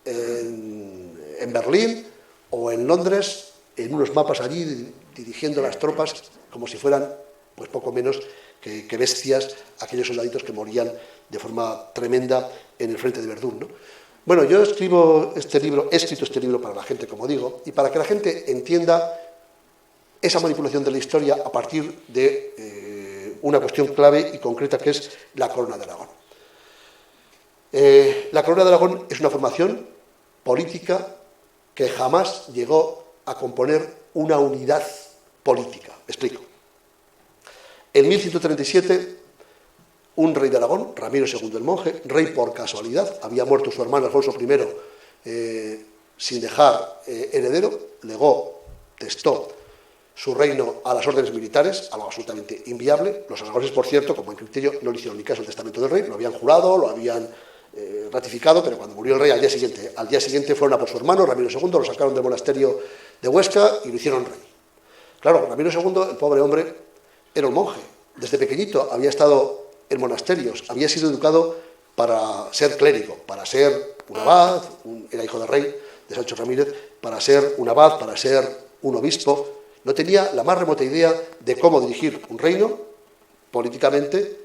en Berlín o en Londres, en unos mapas allí, dirigiendo las tropas como si fueran pues poco menos que bestias, aquellos soldaditos que morían de forma tremenda en el frente de Verdún, ¿no? Bueno, yo he escrito este libro para la gente, como digo, y para que la gente entienda esa manipulación de la historia a partir de una cuestión clave y concreta, que es la Corona de Aragón. La Corona de Aragón es una formación política que jamás llegó a componer una unidad política. Me explico. En 1137, un rey de Aragón, Ramiro II el Monje, rey por casualidad, había muerto su hermano Alfonso I sin dejar heredero, testó su reino a las órdenes militares, algo absolutamente inviable. Los aragoneses, por cierto, como en criterio, no le hicieron ni caso al testamento del rey, lo habían jurado, lo habían ratificado, pero cuando murió el rey al día siguiente fueron a por su hermano, Ramiro II, lo sacaron del monasterio de Huesca y lo hicieron rey. Claro, Ramiro II, el pobre hombre, era un monje. Desde pequeñito había estado en monasterios, había sido educado para ser clérigo, para ser un abad, era hijo del rey, de Sancho Ramírez, para ser un abad, para ser un obispo. No tenía la más remota idea de cómo dirigir un reino políticamente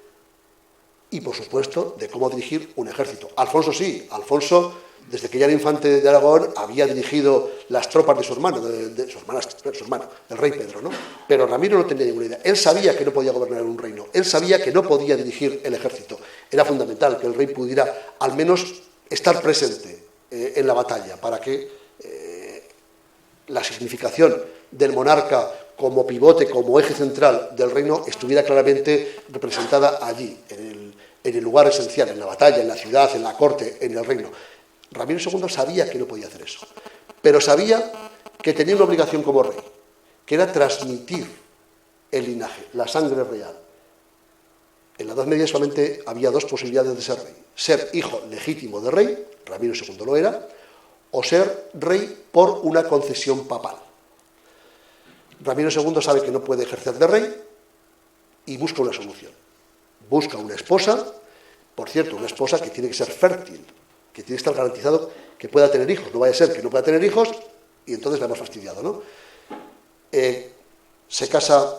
y, por supuesto, de cómo dirigir un ejército. Alfonso sí, Alfonso, desde que ya era infante de Aragón, había dirigido las tropas de su hermano, de su hermano, el rey Pedro, ¿no? Pero Ramiro no tenía ninguna idea. Él sabía que no podía gobernar un reino, él sabía que no podía dirigir el ejército. Era fundamental que el rey pudiera al menos estar presente en la batalla, para que la significación del monarca como pivote, como eje central del reino, estuviera claramente representada allí, en el lugar esencial, en la batalla, en la ciudad, en la corte, en el reino. Ramiro II sabía que no podía hacer eso, pero sabía que tenía una obligación como rey, que era transmitir el linaje, la sangre real. En la Edad Media solamente había dos posibilidades de ser rey: ser hijo legítimo de rey, Ramiro II lo era, o ser rey por una concesión papal. Ramiro II sabe que no puede ejercer de rey y busca una solución. Busca una esposa, por cierto, una esposa que tiene que ser fértil, que tiene que estar garantizado que pueda tener hijos. No vaya a ser que no pueda tener hijos y entonces la hemos fastidiado, ¿no? Se casa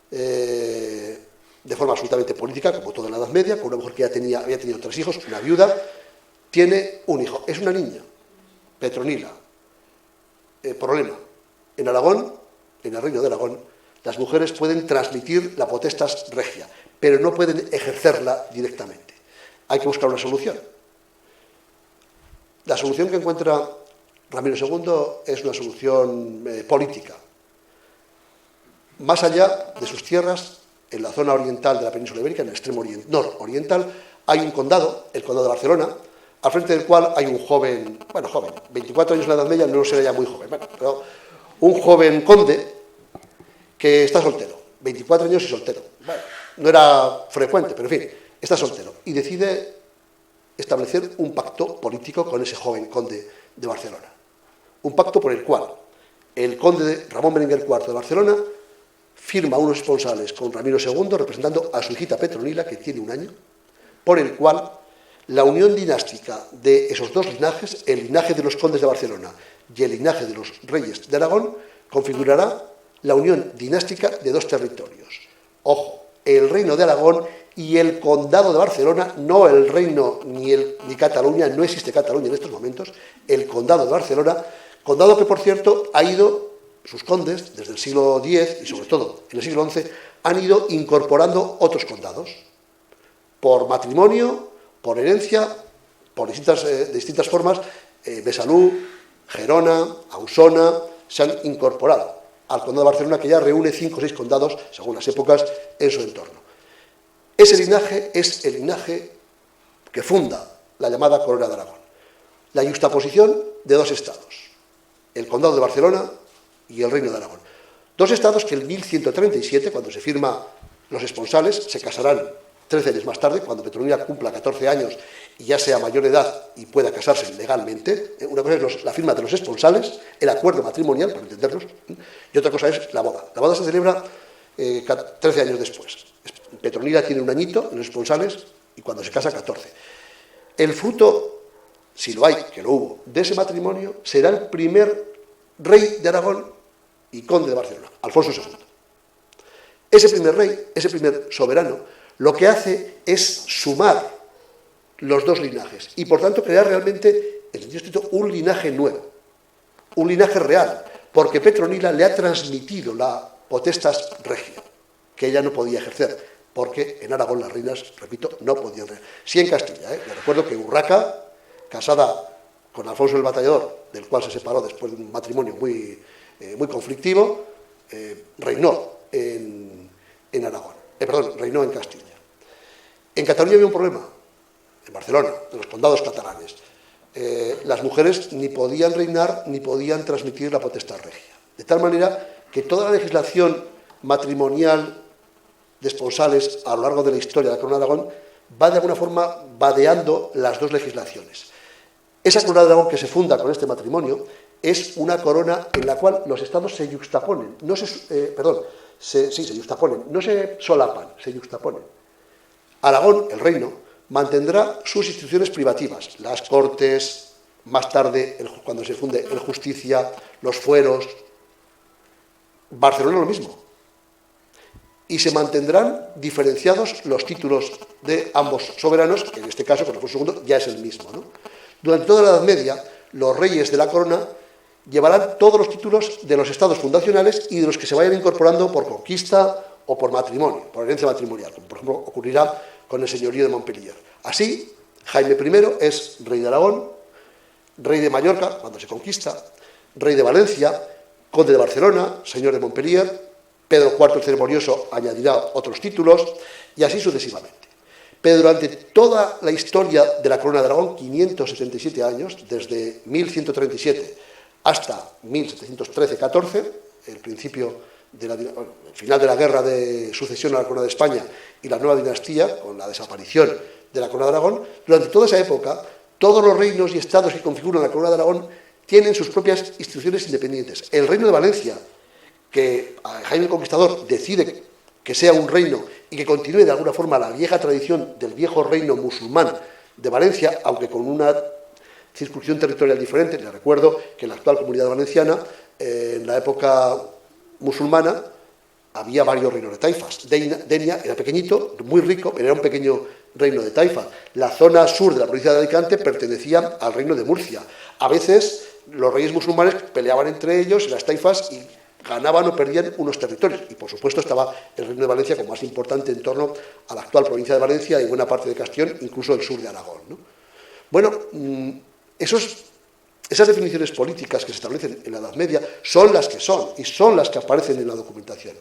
de forma absolutamente política, como toda la Edad Media, con una mujer que ya había tenido 3 hijos, una viuda, tiene un hijo. Es una niña, Petronila. Problema. En Aragón, en el Reino de Aragón, las mujeres pueden transmitir la potestas regia, pero no pueden ejercerla directamente. Hay que buscar una solución. La solución que encuentra Ramiro II es una solución política. Más allá de sus tierras, en la zona oriental de la península ibérica, en el extremo nororiental, hay un condado, el condado de Barcelona, al frente del cual hay un joven, 24 años en la Edad Media, no será ya muy joven, pero un joven conde que está soltero, 24 años y soltero. Bueno, no era frecuente, pero en fin, está soltero. Y decide establecer un pacto político con ese joven conde de Barcelona. Un pacto por el cual el conde Ramón Berenguer IV de Barcelona firma unos esponsales con Ramiro II, representando a su hijita Petronila, que tiene 1 año, por el cual la unión dinástica de esos 2 linajes, el linaje de los condes de Barcelona y el linaje de los reyes de Aragón, configurará la unión dinástica de 2 territorios. Ojo, el reino de Aragón y el condado de Barcelona, no el reino ni Cataluña, no existe Cataluña en estos momentos, el condado de Barcelona, condado que, por cierto, ha ido, sus condes, desde el siglo X y sobre todo en el siglo XI, han ido incorporando otros condados, por matrimonio, por herencia, por distintas formas. Besalú, Gerona, Ausona, se han incorporado al condado de Barcelona, que ya reúne 5 o 6 condados, según las épocas, en su entorno. Ese linaje es el linaje que funda la llamada Corona de Aragón. La yuxtaposición de 2 estados, el condado de Barcelona y el Reino de Aragón. 2 estados que en 1137, cuando se firman los esponsales, se casarán 13 años más tarde, cuando Petronila cumpla 14 años y ya sea mayor de edad y pueda casarse legalmente. Una cosa es la firma de los esponsales, el acuerdo matrimonial, para entendernos, y otra cosa es la boda. La boda se celebra 13 años después. Petronila tiene 1 añito en los esponsales y cuando se casa 14. El fruto, si lo hay, que lo hubo, de ese matrimonio será el primer rey de Aragón y conde de Barcelona, Alfonso II. Ese primer rey, ese primer soberano, lo que hace es sumar los 2 linajes y, por tanto, crear realmente, en sentido estricto, un linaje nuevo, un linaje real, porque Petronila le ha transmitido la potestas regia, que ella no podía ejercer, porque en Aragón las reinas, repito, no podían ejercer. Sí en Castilla, Me recuerdo que Urraca, casada con Alfonso el Batallador, del cual se separó después de un matrimonio muy conflictivo, reinó en Aragón. Reinó en Castilla. En Cataluña había un problema, en Barcelona, en los condados catalanes. Las mujeres ni podían reinar ni podían transmitir la potestad regia. De tal manera que toda la legislación matrimonial de esponsales a lo largo de la historia de la Corona de Aragón va de alguna forma vadeando las 2 legislaciones. Esa Corona de Aragón que se funda con este matrimonio es una corona en la cual los estados se yuxtaponen, se yuxtaponen, no se solapan, se yuxtaponen. Aragón, el reino, mantendrá sus instituciones privativas, las cortes, más tarde, cuando se funde el Justicia, los fueros. Barcelona lo mismo. Y se mantendrán diferenciados los títulos de ambos soberanos, que en este caso, con Alfonso II, ya es el mismo, ¿no? Durante toda la Edad Media, los reyes de la corona llevarán todos los títulos de los estados fundacionales y de los que se vayan incorporando por conquista o por matrimonio, por herencia matrimonial, como por ejemplo ocurrirá con el señorío de Montpellier. Así, Jaime I es rey de Aragón, rey de Mallorca, cuando se conquista, rey de Valencia, conde de Barcelona, señor de Montpellier. Pedro IV el Ceremonioso añadirá otros títulos y así sucesivamente. Pero durante toda la historia de la Corona de Aragón, 577 años, desde 1137 hasta 1713-14, el final de la guerra de sucesión a la Corona de España y la nueva dinastía, con la desaparición de la Corona de Aragón, durante toda esa época, todos los reinos y estados que configuran la Corona de Aragón tienen sus propias instituciones independientes. El Reino de Valencia, que Jaime el Conquistador decide que sea un reino y que continúe de alguna forma la vieja tradición del viejo reino musulmán de Valencia, aunque con una circunscripción territorial diferente. Les recuerdo que en la actual Comunidad Valenciana, en la época musulmana, había varios reinos de taifas. Denia era pequeñito, muy rico, pero era un pequeño reino de taifa. La zona sur de la provincia de Alicante pertenecía al reino de Murcia. A veces los reyes musulmanes peleaban entre ellos en las taifas y ganaban o perdían unos territorios. Y por supuesto estaba el reino de Valencia como más importante en torno a la actual provincia de Valencia y buena parte de Castellón, incluso el sur de Aragón, ¿no? Bueno, esas definiciones políticas que se establecen en la Edad Media son las que son y son las que aparecen en la documentación.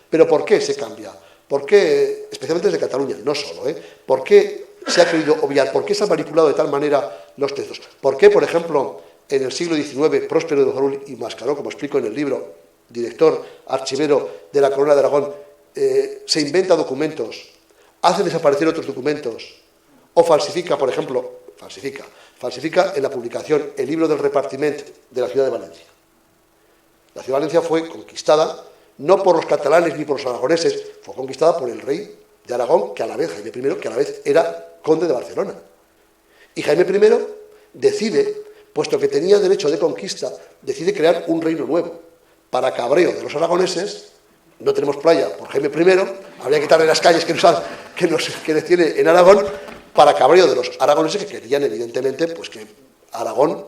¿Pero por qué se cambia? ¿Por qué, especialmente desde Cataluña, no solo, por qué se ha querido obviar? ¿Por qué se han manipulado de tal manera los textos? ¿Por qué, por ejemplo, en el siglo XIX, Próspero de Bofarull y Mascaró, como explico en el libro, director archivero de la Corona de Aragón, se inventa documentos, hace desaparecer otros documentos o falsifica, por ejemplo, falsifica en la publicación el libro del repartiment de la ciudad de Valencia? La ciudad de Valencia fue conquistada no por los catalanes ni por los aragoneses, fue conquistada por el rey de Aragón, que a la vez, Jaime I, que a la vez era conde de Barcelona. Y Jaime I decide, puesto que tenía derecho de conquista, decide crear un reino nuevo. Para cabreo de los aragoneses, no tenemos playa por Jaime I, habría que quitarle las calles que les tiene en Aragón, para cabreo de los aragoneses, que querían evidentemente pues que Aragón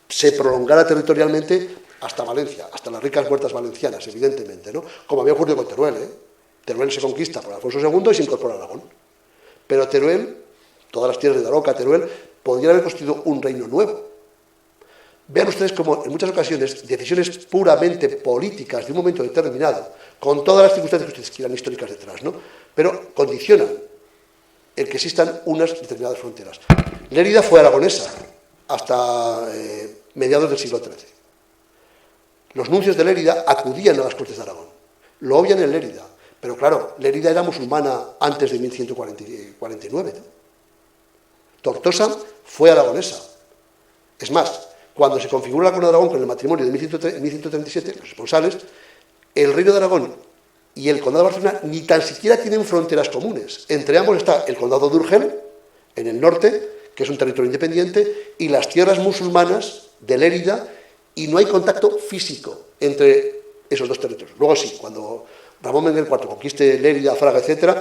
se prolongara territorialmente hasta Valencia, hasta las ricas huertas valencianas, evidentemente, ¿no? Como había ocurrido con Teruel, Teruel se conquista por Alfonso II y se incorpora a Aragón. Pero Teruel, todas las tierras de Daroca, Teruel, podrían haber constituido un reino nuevo. Vean ustedes cómo en muchas ocasiones decisiones puramente políticas de un momento determinado, con todas las circunstancias que ustedes quieran históricas detrás, ¿no? Pero condicionan el que existan unas determinadas fronteras. Lérida fue aragonesa hasta mediados del siglo XIII. Los nuncios de Lérida acudían a las Cortes de Aragón. Lo obvian en Lérida. Pero claro, Lérida era musulmana antes de 1149. ¿No? Tortosa fue aragonesa. Es más, cuando se configura la Corona de Aragón con el matrimonio de 1137, los esponsales, el reino de Aragón y el condado de Barcelona ni tan siquiera tienen fronteras comunes. Entre ambos está el condado de Urgel, en el norte, que es un territorio independiente, y las tierras musulmanas de Lérida, y no hay contacto físico entre esos dos territorios. Luego sí, cuando Ramón Manuel IV conquiste Lérida, Fraga, etc.,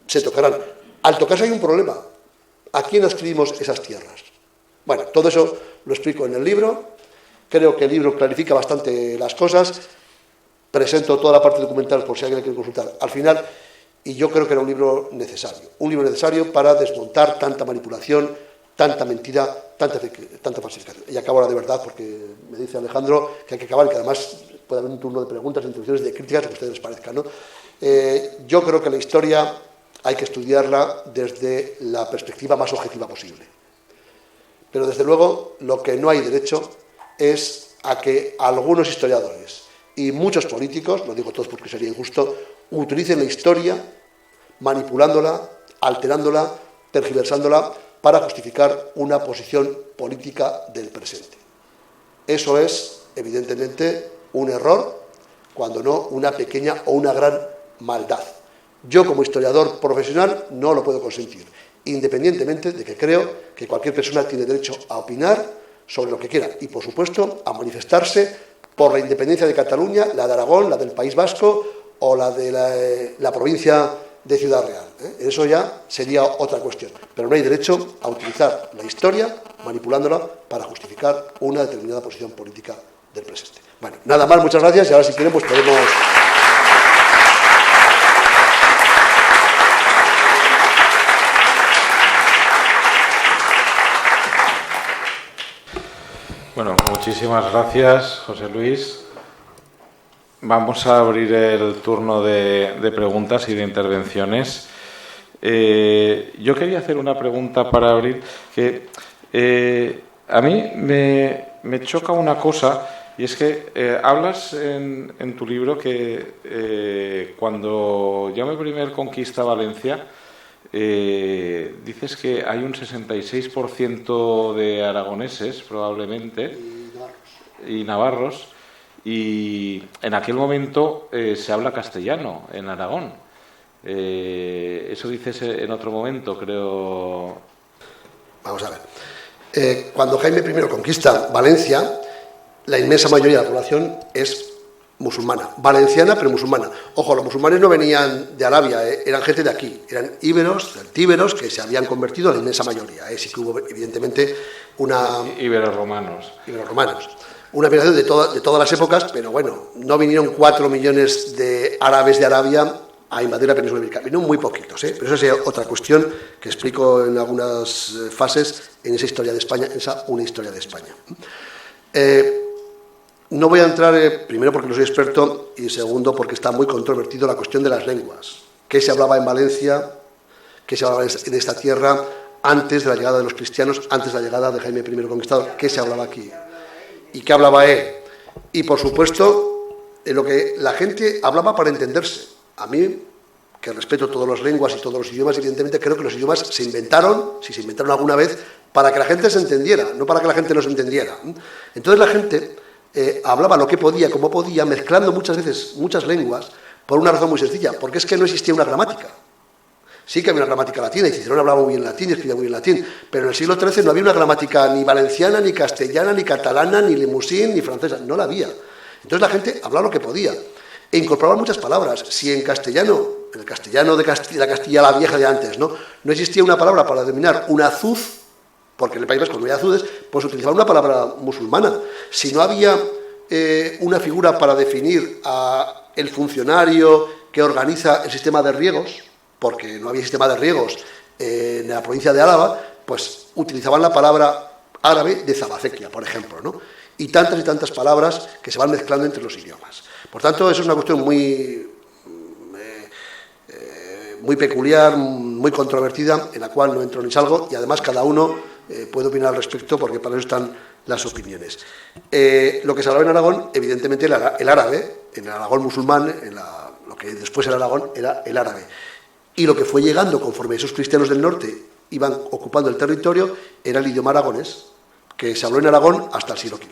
se tocarán. Al tocarse hay un problema. ¿A quién adscribimos esas tierras? Bueno, todo eso lo explico en el libro. Creo que el libro clarifica bastante las cosas. Presento toda la parte documental por si alguien quiere consultar al final. Y yo creo que era un libro necesario. Un libro necesario para desmontar tanta manipulación, tanta mentira, tanta falsificación. Y acabo ahora de verdad, porque me dice Alejandro que hay que acabar, que además puede haber un turno de preguntas, de introducciones, de críticas, lo que a ustedes les parezca, ¿no? Yo creo que la historia hay que estudiarla desde la perspectiva más objetiva posible. Pero desde luego lo que no hay derecho es a que algunos historiadores y muchos políticos, no digo todos porque sería injusto, utilicen la historia manipulándola, alterándola, tergiversándola para justificar una posición política del presente. Eso es, evidentemente, un error, cuando no una pequeña o una gran maldad. Yo, como historiador profesional, no lo puedo consentir, independientemente de que creo que cualquier persona tiene derecho a opinar sobre lo que quiera y, por supuesto, a manifestarse por la independencia de Cataluña, la de Aragón, la del País Vasco o la de la provincia de Ciudad Real. Eso ya sería otra cuestión. Pero no hay derecho a utilizar la historia manipulándola para justificar una determinada posición política del presente. Bueno, nada más, muchas gracias y ahora si quieren pues podemos... Bueno, muchísimas gracias, José Luis. Vamos a abrir el turno de preguntas y de intervenciones. Yo quería hacer una pregunta para abrir, que a mí me choca una cosa, y es que hablas en tu libro que cuando Jaume I conquista Valencia, dices que hay un 66% de aragoneses, probablemente, y navarros, y en aquel momento se habla castellano en Aragón. Eso dices en otro momento, creo. Vamos a ver. Cuando Jaime I conquista Valencia, la inmensa mayoría de la población es musulmana, valenciana pero musulmana. Ojo, los musulmanes no venían de Arabia, eran gente de aquí, eran íberos, celtíberos, que se habían convertido a la inmensa mayoría. Sí que hubo, evidentemente, una... Iberorromanos. Una migración de todas las épocas, pero bueno, no vinieron 4 millones de árabes de Arabia a invadir la península ibérica. Vinieron muy poquitos, pero eso es otra cuestión que explico en algunas fases en esa historia de España, una historia de España. No voy a entrar, primero porque no soy experto y segundo porque está muy controvertido la cuestión de las lenguas. ¿Qué se hablaba en Valencia? ¿Qué se hablaba en esta tierra antes de la llegada de los cristianos, antes de la llegada de Jaime I Conquistador? ¿Qué se hablaba aquí? ¿Y qué hablaba él? Y por supuesto, en lo que la gente hablaba para entenderse. A mí, que respeto todas las lenguas y todos los idiomas, evidentemente creo que los idiomas se inventaron, si se inventaron alguna vez, para que la gente se entendiera, no para que la gente no se entendiera. Entonces la gente hablaba lo que podía, como podía, mezclando muchas veces muchas lenguas, por una razón muy sencilla, porque es que no existía una gramática. Sí que había una gramática latina, y Cicerón hablaba muy bien latín y escribía muy bien latín, pero en el siglo XIII no había una gramática ni valenciana, ni castellana, ni catalana, ni limousin, ni francesa, no la había. Entonces la gente hablaba lo que podía, e incorporaba muchas palabras. Si en castellano, en el castellano de la Castilla la Vieja de antes, no existía una palabra para denominar un azuz, porque en el País Vasco no había azudes, pues utilizaban una palabra musulmana. Si no había una figura para definir el funcionario que organiza el sistema de riegos, porque no había sistema de riegos en la provincia de Álava, pues utilizaban la palabra árabe de Zabacequia, por ejemplo, ¿no? Y tantas palabras que se van mezclando entre los idiomas. Por tanto, eso es una cuestión muy peculiar, muy controvertida, en la cual no entro ni salgo, y además cada uno puede opinar al respecto, porque para eso están las opiniones. Lo que se hablaba en Aragón, evidentemente el árabe, en el Aragón musulmán, lo que después era Aragón, era el árabe. Y lo que fue llegando conforme esos cristianos del norte iban ocupando el territorio era el idioma aragonés, que se habló en Aragón hasta el siglo XV.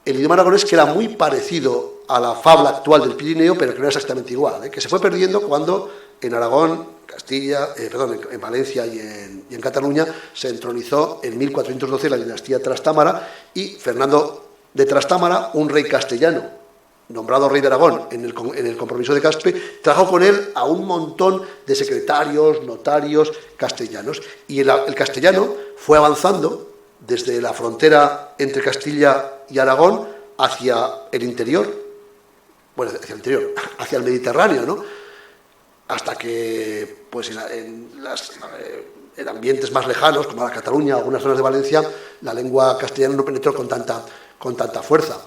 El idioma aragonés, que era muy parecido a la fabla actual del Pirineo, pero que no era exactamente igual, que se fue perdiendo cuando en Aragón, en Valencia y en Cataluña se entronizó en 1412 la dinastía Trastámara, y Fernando de Trastámara, un rey castellano, nombrado rey de Aragón en el compromiso de Caspe, trajo con él a un montón de secretarios, notarios castellanos, y el castellano fue avanzando desde la frontera entre Castilla y Aragón hacia el interior, hacia el Mediterráneo, ¿no? Hasta que, pues en ambientes más lejanos, como la Cataluña, algunas zonas de Valencia, la lengua castellana no penetró con tanta fuerza.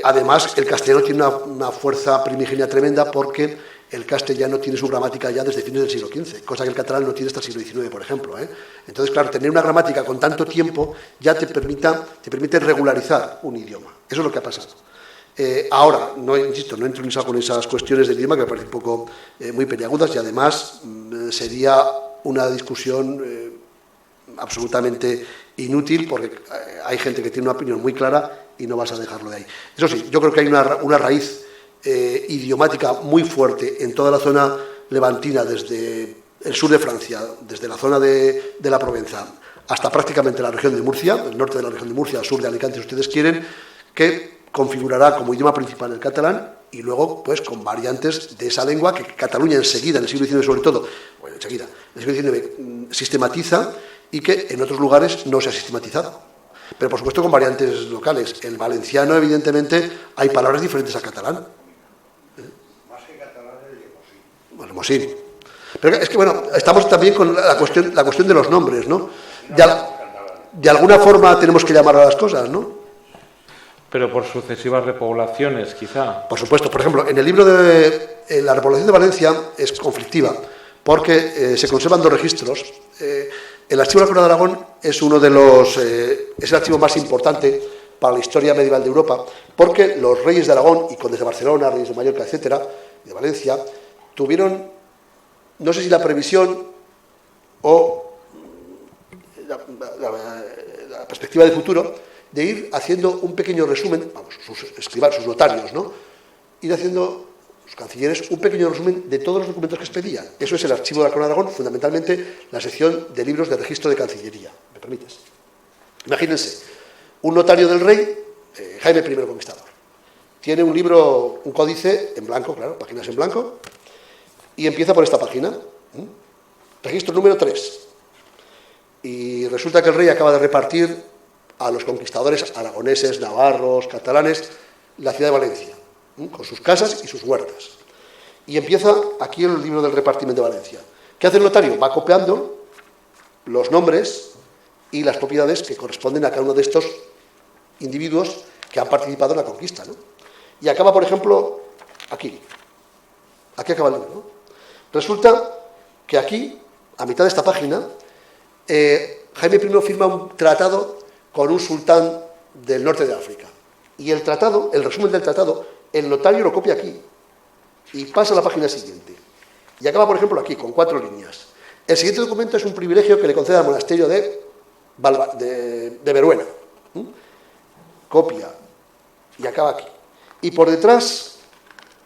Además, el castellano tiene una fuerza primigenia tremenda, porque el castellano tiene su gramática ya desde fines del siglo XV, cosa que el catalán no tiene hasta el siglo XIX, por ejemplo. Entonces, claro, tener una gramática con tanto tiempo ya te permite regularizar un idioma. Eso es lo que ha pasado. Ahora, no entro en con esas cuestiones del idioma, que me parecen un poco muy peliagudas, y además sería una discusión absolutamente inútil, porque hay gente que tiene una opinión muy clara y no vas a dejarlo de ahí. Eso sí, yo creo que hay una raíz idiomática muy fuerte en toda la zona levantina, desde el sur de Francia, desde la zona de la Provenza hasta prácticamente la región de Murcia, el norte de la región de Murcia, al sur de Alicante, si ustedes quieren, que configurará como idioma principal el catalán, y luego pues con variantes de esa lengua que Cataluña enseguida, en el siglo XIX sobre todo, en el siglo XIX sistematiza, y que en otros lugares no se ha sistematizado. Pero por supuesto con variantes locales. El valenciano, evidentemente, hay palabras diferentes al catalán. Más que catalán, el limosín. Bueno, limosín. Pero es que, bueno, estamos también con la cuestión de los nombres, ¿no? De alguna forma tenemos que llamar a las cosas, ¿no? Pero por sucesivas repoblaciones, quizá. Por supuesto. Por ejemplo, en el libro de la repoblación de Valencia es conflictiva, porque se conservan dos registros. El archivo de la Corona de Aragón es es el archivo más importante para la historia medieval de Europa, porque los reyes de Aragón y condes de Barcelona, reyes de Mallorca, etcétera, de Valencia, tuvieron, no sé si la previsión o la perspectiva de futuro, de ir haciendo un pequeño resumen, vamos, sus notarios, ¿no? Ir haciendo, los cancilleres, un pequeño resumen de todos los documentos que expedían. Eso es el archivo de la Corona de Aragón, fundamentalmente la sección de libros de registro de Cancillería. ¿Me permites? Imagínense, un notario del rey, Jaime I Conquistador, tiene un libro, un códice en blanco, claro, páginas en blanco, y empieza por esta página, registro número 3. Y resulta que el rey acaba de repartir a los conquistadores aragoneses, navarros, catalanes, la ciudad de Valencia, con sus casas y sus huertas. Y empieza aquí el libro del repartimiento de Valencia. ¿Qué hace el notario? Va copiando los nombres y las propiedades que corresponden a cada uno de estos individuos que han participado en la conquista, ¿no? Y acaba, por ejemplo, aquí. Aquí acaba el libro, ¿no? Resulta que aquí, a mitad de esta página, Jaime I firma un tratado con un sultán del norte de África. Y el tratado, el resumen del tratado, el notario lo copia aquí y pasa a la página siguiente. Y acaba, por ejemplo, aquí, con 4 líneas. El siguiente documento es un privilegio que le concede al monasterio de Veruela. Copia y acaba aquí. Y por detrás,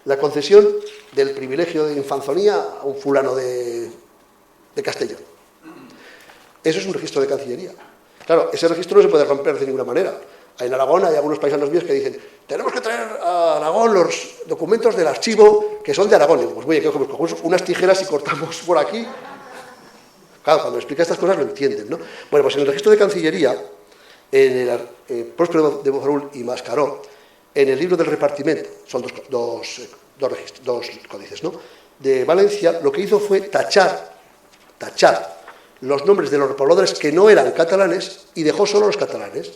la concesión del privilegio de infanzonía a un fulano de Castellón. Eso es un registro de Cancillería. Claro, ese registro no se puede romper de ninguna manera. En Aragón hay algunos paisanos míos que dicen, tenemos que traer a Aragón los documentos del archivo que son de Aragón. Y digo, pues oye, ¿qué cogemos? Unas tijeras y cortamos por aquí. Claro, cuando explica estas cosas lo entienden, ¿no? Bueno, pues en el registro de Cancillería, en el Próspero de Bofarull y Mascaró, en el libro del repartimiento, son dos códices, ¿no? De Valencia, lo que hizo fue tachar los nombres de los pobladores que no eran catalanes y dejó solo los catalanes.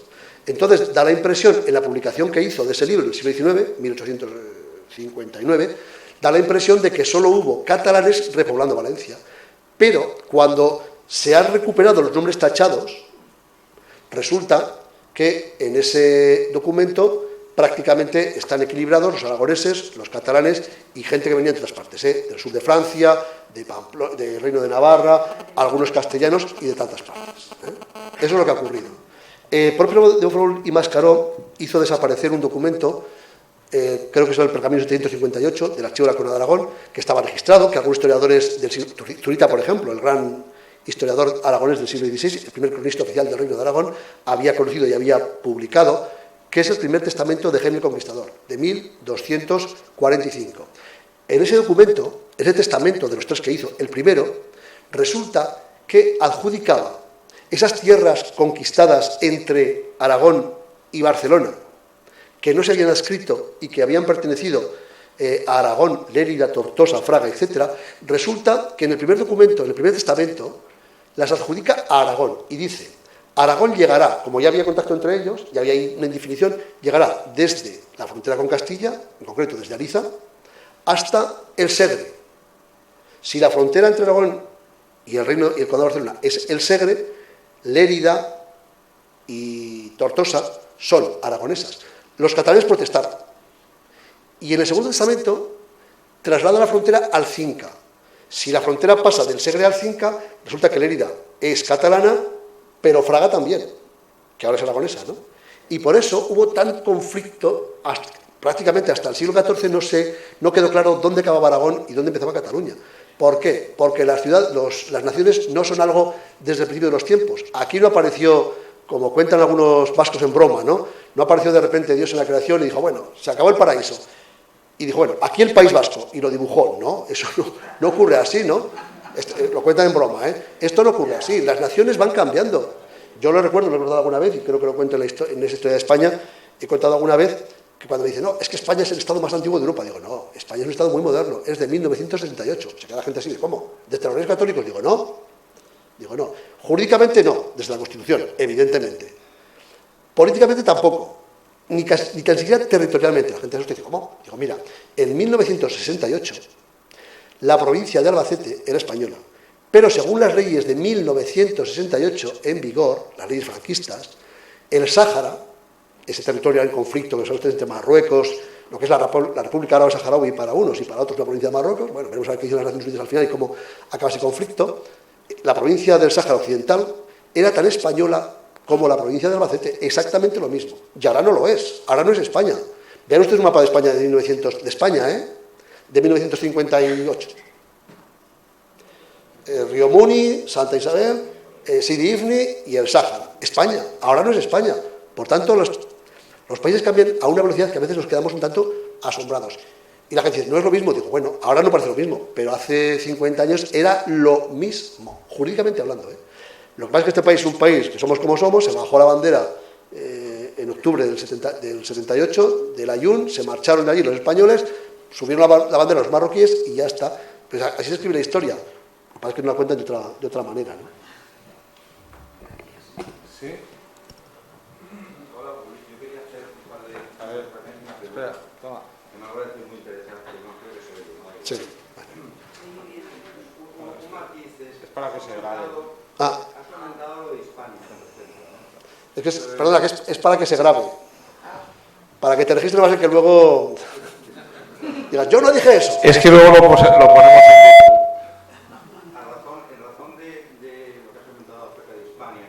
Entonces, da la impresión, en la publicación que hizo de ese libro en el siglo XIX, 1859, da la impresión de que solo hubo catalanes repoblando Valencia. Pero, cuando se han recuperado los nombres tachados, resulta que en ese documento prácticamente están equilibrados los aragoneses, los catalanes y gente que venía de otras partes, del sur de Francia, del Reino de Navarra, algunos castellanos y de tantas partes. Eso es lo que ha ocurrido. Próspero de Bofarull y Mascaró hizo desaparecer un documento, creo que es el pergamino 758 del archivo de la Corona de Aragón, que estaba registrado, que algunos historiadores del siglo, Zurita, por ejemplo, el gran historiador aragonés del siglo XVI, el primer cronista oficial del Reino de Aragón, había conocido y había publicado, que es el primer testamento de Jaime el Conquistador, de 1245. En ese documento, ese testamento de los 3 que hizo, el primero, resulta que adjudicaba esas tierras conquistadas entre Aragón y Barcelona, que no se habían adscrito y que habían pertenecido a Aragón, Lérida, Tortosa, Fraga, etc., resulta que en el primer documento, en el primer testamento, las adjudica a Aragón y dice: Aragón llegará, como ya había contacto entre ellos, ya había una indefinición, llegará desde la frontera con Castilla, en concreto desde Ariza, hasta el Segre. Si la frontera entre Aragón y el Reino y el Condado de Barcelona es el Segre, Lérida y Tortosa son aragonesas. Los catalanes protestaron. Y en el segundo testamento traslada la frontera al Cinca. Si la frontera pasa del Segre al Cinca, resulta que Lérida es catalana, pero Fraga también, que ahora es aragonesa, ¿no? Y por eso hubo tan conflicto, prácticamente hasta el siglo XIV no quedó claro dónde acababa Aragón y dónde empezaba Cataluña. ¿Por qué? Porque las naciones no son algo desde el principio de los tiempos. Aquí no apareció, como cuentan algunos vascos en broma, ¿no? No apareció de repente Dios en la creación y dijo, bueno, se acabó el paraíso. Y dijo, bueno, aquí el País Vasco, y lo dibujó, ¿no? Eso no ocurre así, ¿no? Lo cuentan en broma, ¿eh? Esto no ocurre así, las naciones van cambiando. Yo lo he recordado alguna vez, y creo que lo cuento en esa historia de España, he contado alguna vez que cuando me dicen, no, es que España es el estado más antiguo de Europa, digo, no, España es un estado muy moderno, es de 1968. Se queda la gente así, ¿cómo? ¿Desde los Reyes Católicos? Digo, no. Jurídicamente no, desde la Constitución, evidentemente. Políticamente tampoco, ni tan siquiera territorialmente. La gente se dice, ¿cómo? Digo, mira, en 1968 la provincia de Albacete era española, pero según las leyes de 1968 en vigor, las leyes franquistas, el Sáhara, ese territorio en conflicto que son entre Marruecos, lo que es la República Árabe Saharaui para unos y para otros la provincia de Marruecos, bueno, veremos a ver qué dicen las Naciones Unidas al final y cómo acaba ese conflicto. La provincia del Sáhara Occidental era tan española como la provincia de Albacete, exactamente lo mismo. Y ahora no lo es, ahora no es España. Vean ustedes un mapa de España de 1958. Río Muni, Santa Isabel, Sidi Ifni y el Sáhara. España, ahora no es España. Por tanto, los países cambian a una velocidad que a veces nos quedamos un tanto asombrados. Y la gente dice, no es lo mismo. Digo, bueno, ahora no parece lo mismo, pero hace 50 años era lo mismo, jurídicamente hablando. Lo que pasa es que este país es un país que somos como somos, se bajó la bandera en octubre del 78, del Ayun, se marcharon de allí los españoles, subieron la bandera los marroquíes y ya está. Pues así se escribe la historia. Lo que pasa es que no la cuentan de otra manera, ¿no? ¿Sí? Hola, yo quería hacer un par de... A ver, espera, toma. Que me va a parecer muy interesante, no creo que se ve bien. Sí. Un matiz es para que se grabe. Has comentado lo de Hispania, por ejemplo, ¿no? Perdona, es para que se grabe. Para que te registre más que luego digas, yo no dije eso. Es que luego lo ponemos en YouTube. En razón de lo que has comentado acerca de Hispania,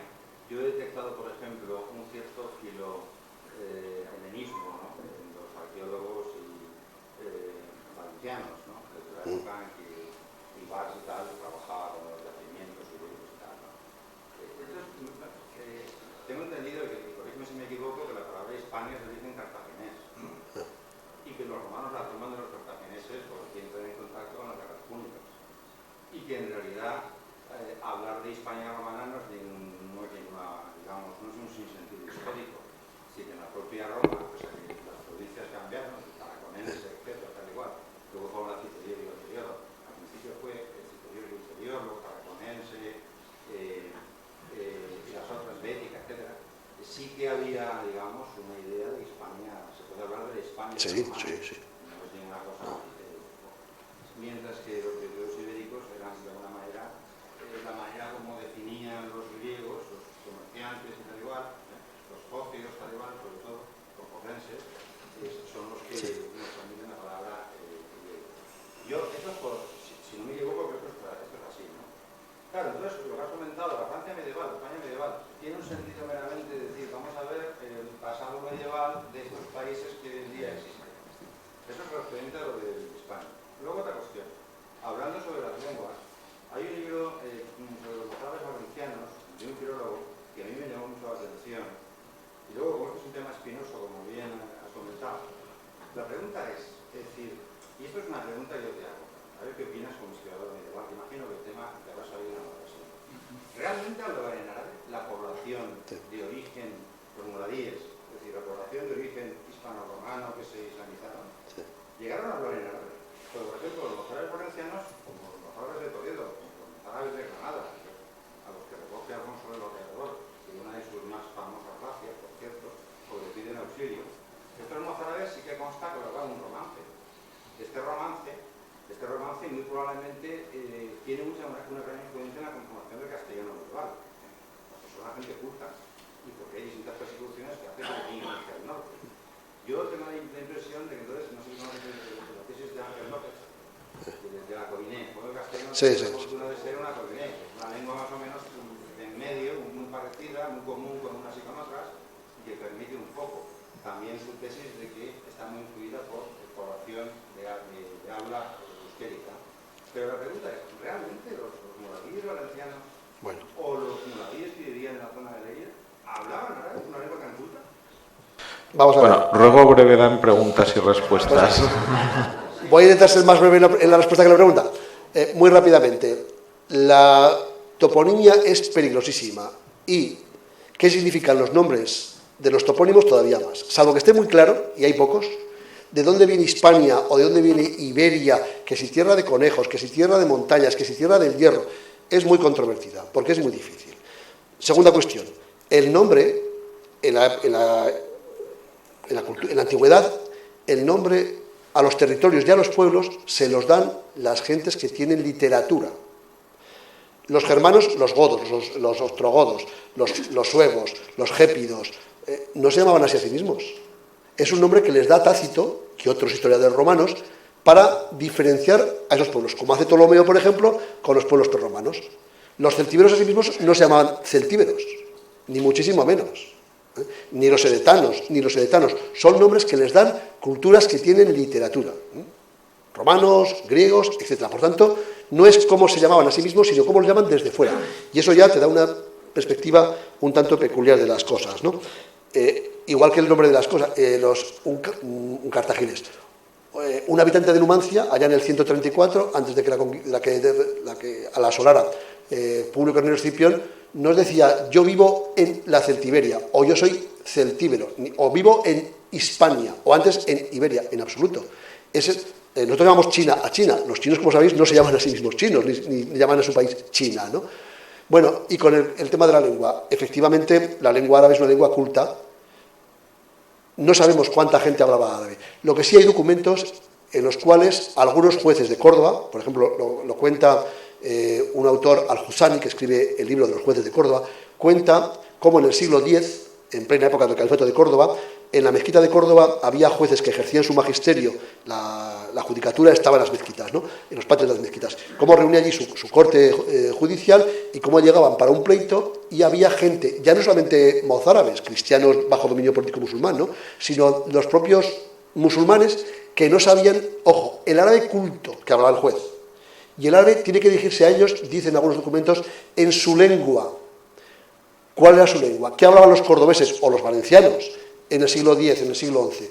yo he detectado, por ejemplo, un cierto helenismo, ¿no?, en los arqueólogos valencianos, ¿no?, desde la época en que Ibars y tal trabajaba con los yacimientos griegos y tal, ¿no? Entonces, tengo entendido, que corrígeme si me equivoco, que la palabra Hispania es de origen cartaginés, ¿no?, y que los romanos la toman de los cartagineses porque entran en contacto con las guerras púnicas, y que en realidad hablar de Hispania romana no es ninguna, digamos, no es un sinsentido histórico, si que en la propia Roma, pues, las provincias cambiaron, el Tarraconense, etcétera, tal igual, luego fue la Citerior y Ulterior, al principio fue el Citerior y Ulterior, luego Tarraconense, y las otras, Bética, etcétera. Sí que había, digamos, una idea de Hispania, se puede hablar de Hispania romana, Sí. no es ninguna cosa, mientras que los territorios ibéricos eran de alguna manera la manera como definían los griegos, los comerciantes y tal igual, los fósilos tal igual, sobre todo los forenses, son los que nos transmiten la palabra griego. Yo, esto es por, si no me equivoco, creo que esto es así, ¿no? Claro, entonces lo que has comentado, la Francia medieval, España medieval, tiene un sentido meramente decir, vamos a ver el pasado medieval de estos países que hoy en día existen. Eso es referente a lo de España. Luego otra cuestión, hablando sobre las lenguas, hay un libro sobre los mozárabes valencianos de un filólogo que a mí me llamó mucho la atención. Y luego, como esto es un tema espinoso, como bien has comentado, la pregunta es decir, y esto es una pregunta que yo te hago, a ver qué opinas como historiador medieval, que imagino que el tema te habrá salido en una ocasión. ¿Realmente hablaban en árabe la población de origen, los muladíes, es decir, la población de origen hispano-romano que se islamizaron? ¿Llegaron a hablar en árabe? Pues, por ejemplo, los mozárabes valencianos, como los mozárabes de Toledo, como los mozárabes de Granada, a los que recoge Alfonso del Orreador, y una de sus más famosas gracias, por cierto, porque piden auxilio. Estos mozárabes sí que consta que hablaban un romance. Este romance muy probablemente tiene una gran influencia en la conformación del castellano medieval. Porque son la gente culta y porque hay distintas persecuciones que hacen que vengan hacia el norte. Yo tengo la impresión de que entonces, no sé si conoces la tesis de Ángel López, de la Coviné, porque el castellano tiene la fortuna de ser una Coviné, una lengua más o menos en medio, muy parecida, muy común con unas y con otras, y que permite un poco. También su tesis de que está muy influida por población de habla euskérica. Pero la pregunta es, ¿realmente los muladíes valencianos o los muladíes que vivían en la zona de Leia hablaban árabe, una lengua tan culta? Vamos a ver. Bueno, ruego brevedad en preguntas y respuestas. Voy a intentar ser más breve en la respuesta que la pregunta. Muy rápidamente. La toponimia es peligrosísima. ¿Y qué significan los nombres de los topónimos? Todavía más. Salvo que esté muy claro, y hay pocos, de dónde viene Hispania o de dónde viene Iberia, que si tierra de conejos, que si tierra de montañas, que si tierra del hierro, es muy controvertida, porque es muy difícil. Segunda cuestión. El nombre, en la antigüedad, el nombre a los territorios y a los pueblos se los dan las gentes que tienen literatura. Los germanos, los godos, los ostrogodos, los suevos, los gépidos, no se llamaban así a sí mismos. Es un nombre que les da Tácito, que otros historiadores romanos, para diferenciar a esos pueblos, como hace Ptolomeo, por ejemplo, con los pueblos prerromanos. Los celtíberos a sí mismos no se llamaban celtíberos, ni muchísimo menos. Ni los edetanos, son nombres que les dan culturas que tienen literatura. Romanos, griegos, etc. Por tanto, no es cómo se llamaban a sí mismos, sino cómo los llaman desde fuera. Y eso ya te da una perspectiva un tanto peculiar de las cosas, ¿no? Igual que el nombre de las cosas, un cartaginés. Un habitante de Numancia, allá en el 134, antes de que la que a la asolara Publio Cornelio Escipión, nos decía: yo vivo en la Celtiberia, o yo soy celtíbero, o vivo en Hispania, o antes en Iberia, en absoluto. Nosotros llamamos China a China. Los chinos, como sabéis, no se llaman a sí mismos chinos, ni llaman a su país China, ¿no? Bueno, y con el tema de la lengua, efectivamente, la lengua árabe es una lengua culta. No sabemos cuánta gente hablaba árabe. Lo que sí hay documentos en los cuales algunos jueces de Córdoba, por ejemplo, lo cuenta un autor, Al-Husani, que escribe el libro de los jueces de Córdoba, cuenta cómo en el siglo X, en plena época del Califato de Córdoba, en la mezquita de Córdoba había jueces que ejercían su magisterio, la judicatura estaba en las mezquitas, ¿no? En los patios de las mezquitas. Cómo reunía allí su corte judicial y cómo llegaban para un pleito y había gente, ya no solamente mozárabes, cristianos bajo dominio político musulmán, ¿no? Sino los propios musulmanes que no sabían, ojo, el árabe culto que hablaba el juez. Y el árabe tiene que dirigirse a ellos, dicen algunos documentos, en su lengua. ¿Cuál era su lengua? ¿Qué hablaban los cordobeses o los valencianos en el siglo X, en el siglo XI?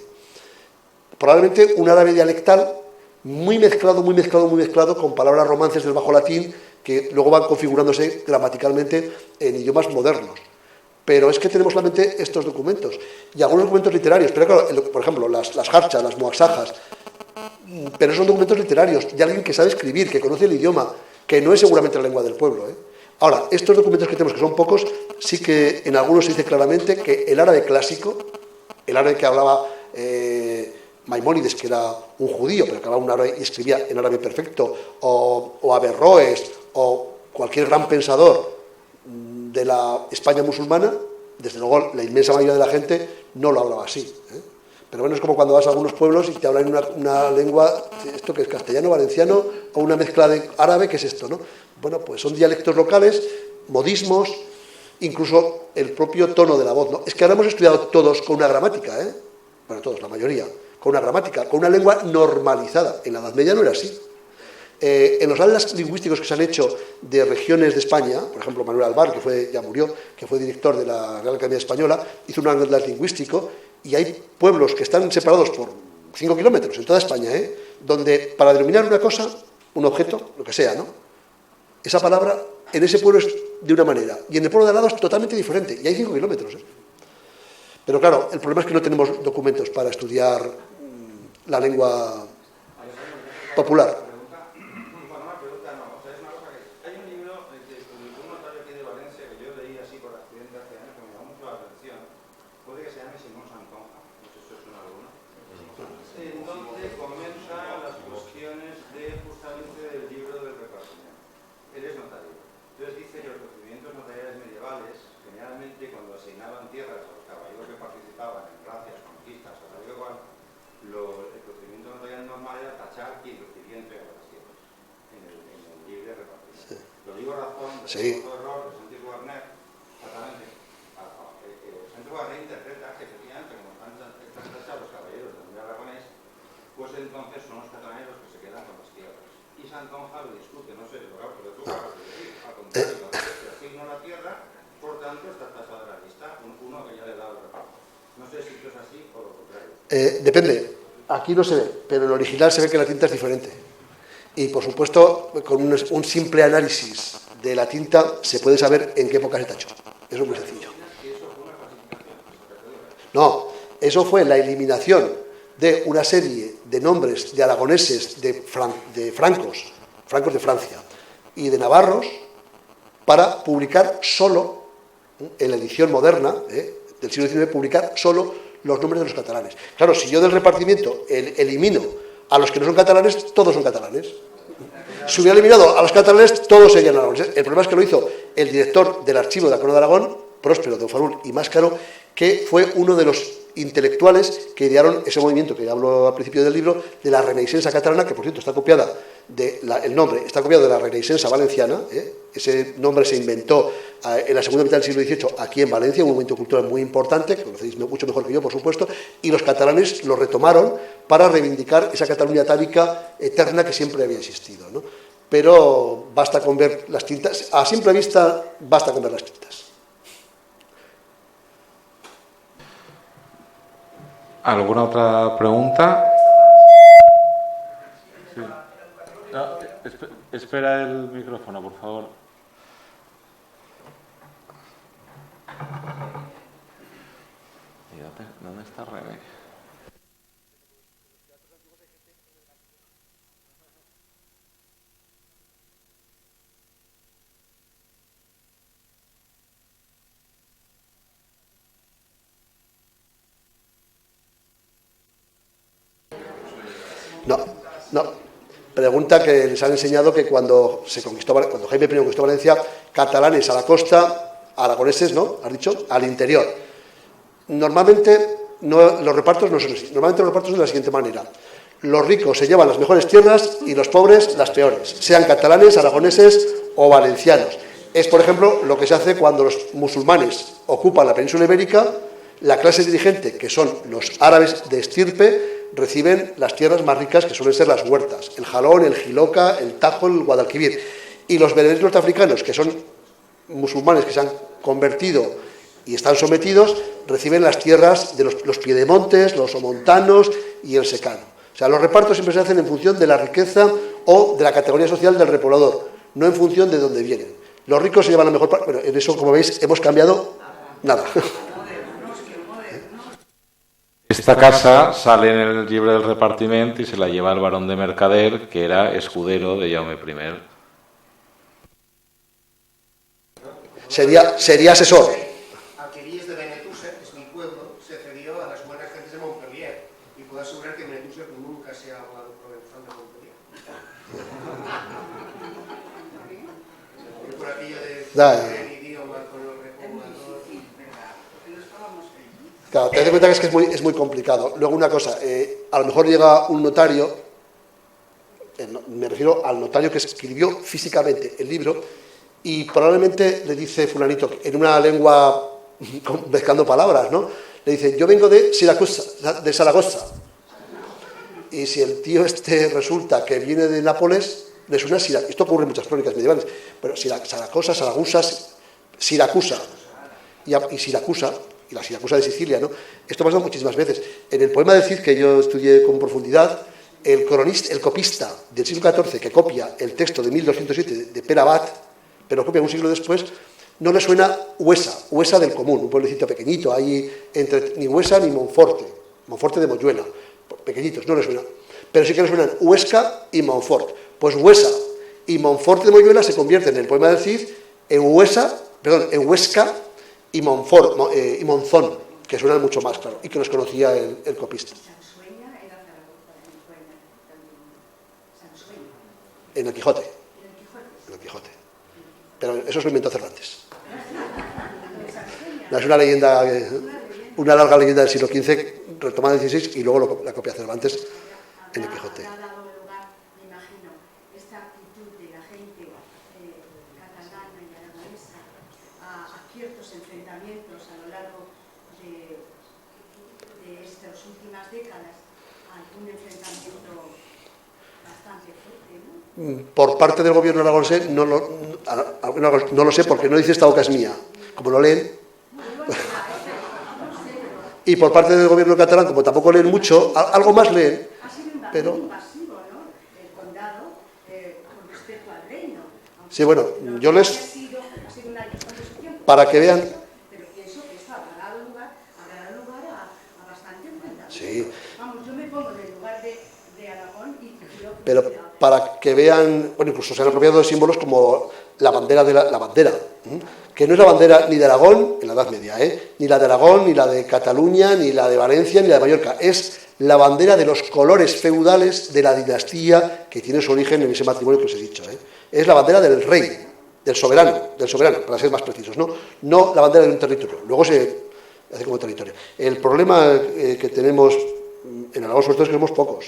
Probablemente un árabe dialectal muy mezclado con palabras romances del bajo latín que luego van configurándose gramaticalmente en idiomas modernos. Pero es que tenemos solamente estos documentos y algunos documentos literarios. Pero claro, por ejemplo, las harchas, las muaxajas, pero son documentos literarios de alguien que sabe escribir, que conoce el idioma, que no es seguramente la lengua del pueblo, ¿eh? Ahora, estos documentos que tenemos, que son pocos, sí que en algunos se dice claramente que el árabe clásico, el árabe que hablaba Maimónides, que era un judío, pero que hablaba un árabe y escribía en árabe perfecto, o Averroes, o cualquier gran pensador de la España musulmana, desde luego la inmensa mayoría de la gente no lo hablaba así, ¿eh? Pero bueno, es como cuando vas a algunos pueblos y te hablan una lengua, esto que es castellano, valenciano, o una mezcla de árabe, ¿qué es esto, no? Bueno, pues son dialectos locales, modismos, incluso el propio tono de la voz, ¿no? Es que ahora hemos estudiado todos con una gramática, ¿eh? Bueno, todos, la mayoría, con una gramática, con una lengua normalizada. En la Edad Media no era así. En los atlas lingüísticos que se han hecho de regiones de España, por ejemplo, Manuel Alvar, que ya murió, que fue director de la Real Academia Española, hizo un atlas lingüístico y hay pueblos que están separados por 5 kilómetros en toda España, ¿eh? Donde para denominar una cosa, un objeto, lo que sea, ¿no? Esa palabra en ese pueblo es de una manera y en el pueblo de al lado es totalmente diferente y hay 5 kilómetros, ¿eh? Pero claro, el problema es que no tenemos documentos para estudiar la lengua popular. Sí. Pues entonces son los catalanes los que se quedan con las tierras. Y Santonja lo discute, no sé, pero tú acabas de decir, al contrario, se asigna la tierra, por tanto está tasada de la lista, uno que ya le da el reparto. No sé si esto es así o lo contrario. Depende, aquí no se ve, pero en el original se ve que la tinta es diferente. Y por supuesto, con un simple análisis de la tinta se puede saber en qué época se tachó. Eso es muy sencillo. No, eso fue la eliminación de una serie de nombres de aragoneses, de francos de Francia y de navarros, para publicar solo, en la edición moderna del siglo XIX, publicar solo los nombres de los catalanes. Claro, si yo del repartimiento elimino a los que no son catalanes, todos son catalanes. Si hubiera eliminado a los catalanes, todos serían aragoneses. El problema es que lo hizo el director del archivo de la Corona de Aragón, Próspero de Farul y Máscaro, que fue uno de los intelectuales que idearon ese movimiento que ya hablo al principio del libro, de la Renaissance catalana, que por cierto está copiada el nombre está copiado de la Renaixença valenciana, ese nombre se inventó en la segunda mitad del siglo XVIII aquí en Valencia, un movimiento cultural muy importante, que conocéis mucho mejor que yo, por supuesto, y los catalanes lo retomaron para reivindicar esa Cataluña atávica eterna que siempre había existido, ¿no? Pero basta con ver las tintas, a simple vista basta con ver las tintas. ¿Alguna otra pregunta? Sí. No, espera el micrófono, por favor. ¿Dónde está René? No. Pregunta que les han enseñado que cuando Jaime I conquistó Valencia, catalanes a la costa, aragoneses, ¿no? ¿Has dicho? Al interior. Normalmente los repartos no son así. Normalmente los repartos son de la siguiente manera. Los ricos se llevan las mejores tierras y los pobres las peores, sean catalanes, aragoneses o valencianos. Es, por ejemplo, lo que se hace cuando los musulmanes ocupan la península ibérica. La clase dirigente, que son los árabes de estirpe, reciben las tierras más ricas, que suelen ser las huertas, el Jalón, el Jiloca, el Tajo, el Guadalquivir. Y los bereberes norteafricanos, que son musulmanes que se han convertido y están sometidos, reciben las tierras de los piedemontes, los omontanos y el secano. O sea, los repartos siempre se hacen en función de la riqueza o de la categoría social del repoblador, no en función de dónde vienen. Los ricos se llevan la mejor parte. Bueno, en eso, como veis, hemos cambiado nada. Esta casa sale en el llibre del repartiment y se la lleva el barón de Mercader, que era escudero de Jaume I. Sería asesor. Aquellis de Benetúser, que es mi pueblo, se cedió a las buenas gentes de Montpellier. Y puedo asegurar que Benetúser nunca se ha hablado provenzal de Montpellier. Por aquello de el idioma con el repoblador. Claro, ten en cuenta que es muy complicado. Luego una cosa, a lo mejor llega un notario, me refiero al notario que escribió físicamente el libro, y probablemente le dice fulanito, en una lengua mezclando palabras, ¿no? Le dice, yo vengo de Zaragoza. Y si el tío resulta que viene de Nápoles, le suena Siracusa. Esto ocurre en muchas crónicas medievales, pero Zaragoza, Siracusa y Siracusa, y la Siracusa de Sicilia, ¿no? Esto ha pasado muchísimas veces. En el poema de Cid, que yo estudié con profundidad, el copista del siglo XIV, que copia el texto de 1207 de Pere Abat, pero copia un siglo después, no le suena Huesa del Común, un pueblecito pequeñito, ahí entre ni Huesa ni Monforte de Moyuela, pequeñitos, no le suena. Pero sí que le suenan Huesca y Montfort. Pues Huesa y Monforte de Moyuela se convierten en el poema del Cid en Huesca y Monzón, que suenan mucho más, claro, y que los conocía el copista. En el Quijote. Pero eso lo inventó Cervantes. Es una leyenda, una larga leyenda del siglo XV, retomada en el XVI, y luego la copia Cervantes en el Quijote. Ha dado lugar, me imagino, esta actitud de la gente catalana y aragonesa a ciertos enfrentamientos a lo largo de estas últimas décadas, algún enfrentamiento bastante fuerte, ¿no? Por parte del gobierno aragonés no lo sé, porque no dice esta boca es mía, como lo leen. Y por parte del gobierno catalán, como tampoco leen mucho, algo más leen. Pero Pasivo, ¿no? El condado con respecto al reino. sí, bueno, yo les... Para que vean... Pero pienso que esto habrá dado lugar a bastante enfrentamiento. Sí. Vamos, yo me pongo en el lugar de Aragón y creo que... Pero para que vean, bueno, incluso se han apropiado de símbolos como la bandera que no es la bandera ni de Aragón, en la Edad Media, ni la de Aragón, ni la de Cataluña, ni la de Valencia, ni la de Mallorca. Es la bandera de los colores feudales de la dinastía que tiene su origen en ese matrimonio que os he dicho. Es la bandera del rey, del soberano, para ser más precisos, no la bandera de un territorio. Luego se hace como territorio. El problema que tenemos en Aragón, sobre todo, es que somos pocos.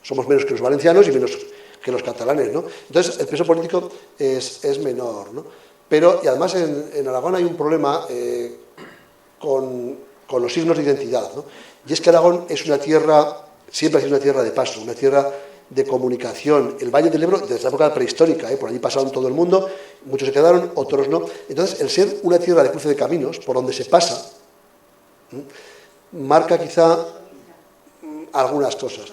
Somos menos que los valencianos y menos que los catalanes, ¿no? Entonces, el peso político es menor, ¿no? Pero, y además en Aragón hay un problema con los signos de identidad, ¿no? Y es que Aragón es una tierra, siempre ha sido una tierra de paso, una tierra de comunicación. El Valle del Ebro, desde la época prehistórica, por allí pasaron todo el mundo, muchos se quedaron, otros no. Entonces, el ser una tierra de cruce de caminos, por donde se pasa, marca quizá algunas cosas.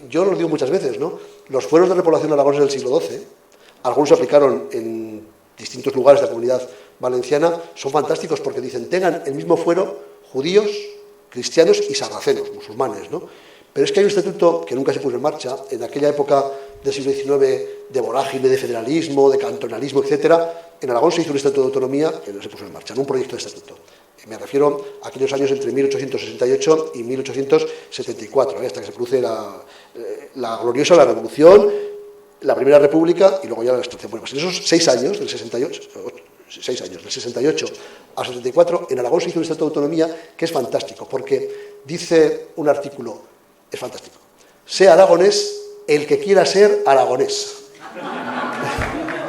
Yo lo digo muchas veces, ¿no? Los fueros de repoblación aragoneses del siglo XII, algunos se aplicaron en distintos lugares de la Comunidad Valenciana, son fantásticos porque dicen, tengan el mismo fuero judíos, cristianos y sarracenos, musulmanes, ¿no? Pero es que hay un estatuto que nunca se puso en marcha, en aquella época del siglo XIX, de vorágine, de federalismo, de cantonalismo, etcétera. En Aragón se hizo un estatuto de autonomía que no se puso en marcha, no un proyecto de estatuto. Me refiero a aquellos años entre 1868 y 1874, hasta que se produce la gloriosa la Revolución, la Primera República y luego ya la Destrucción. Bueno, pues en esos 6 años, del 68 al 74, en Aragón se hizo un estatuto de autonomía que es fantástico, porque dice un artículo, es fantástico, sea aragonés el que quiera ser aragonés.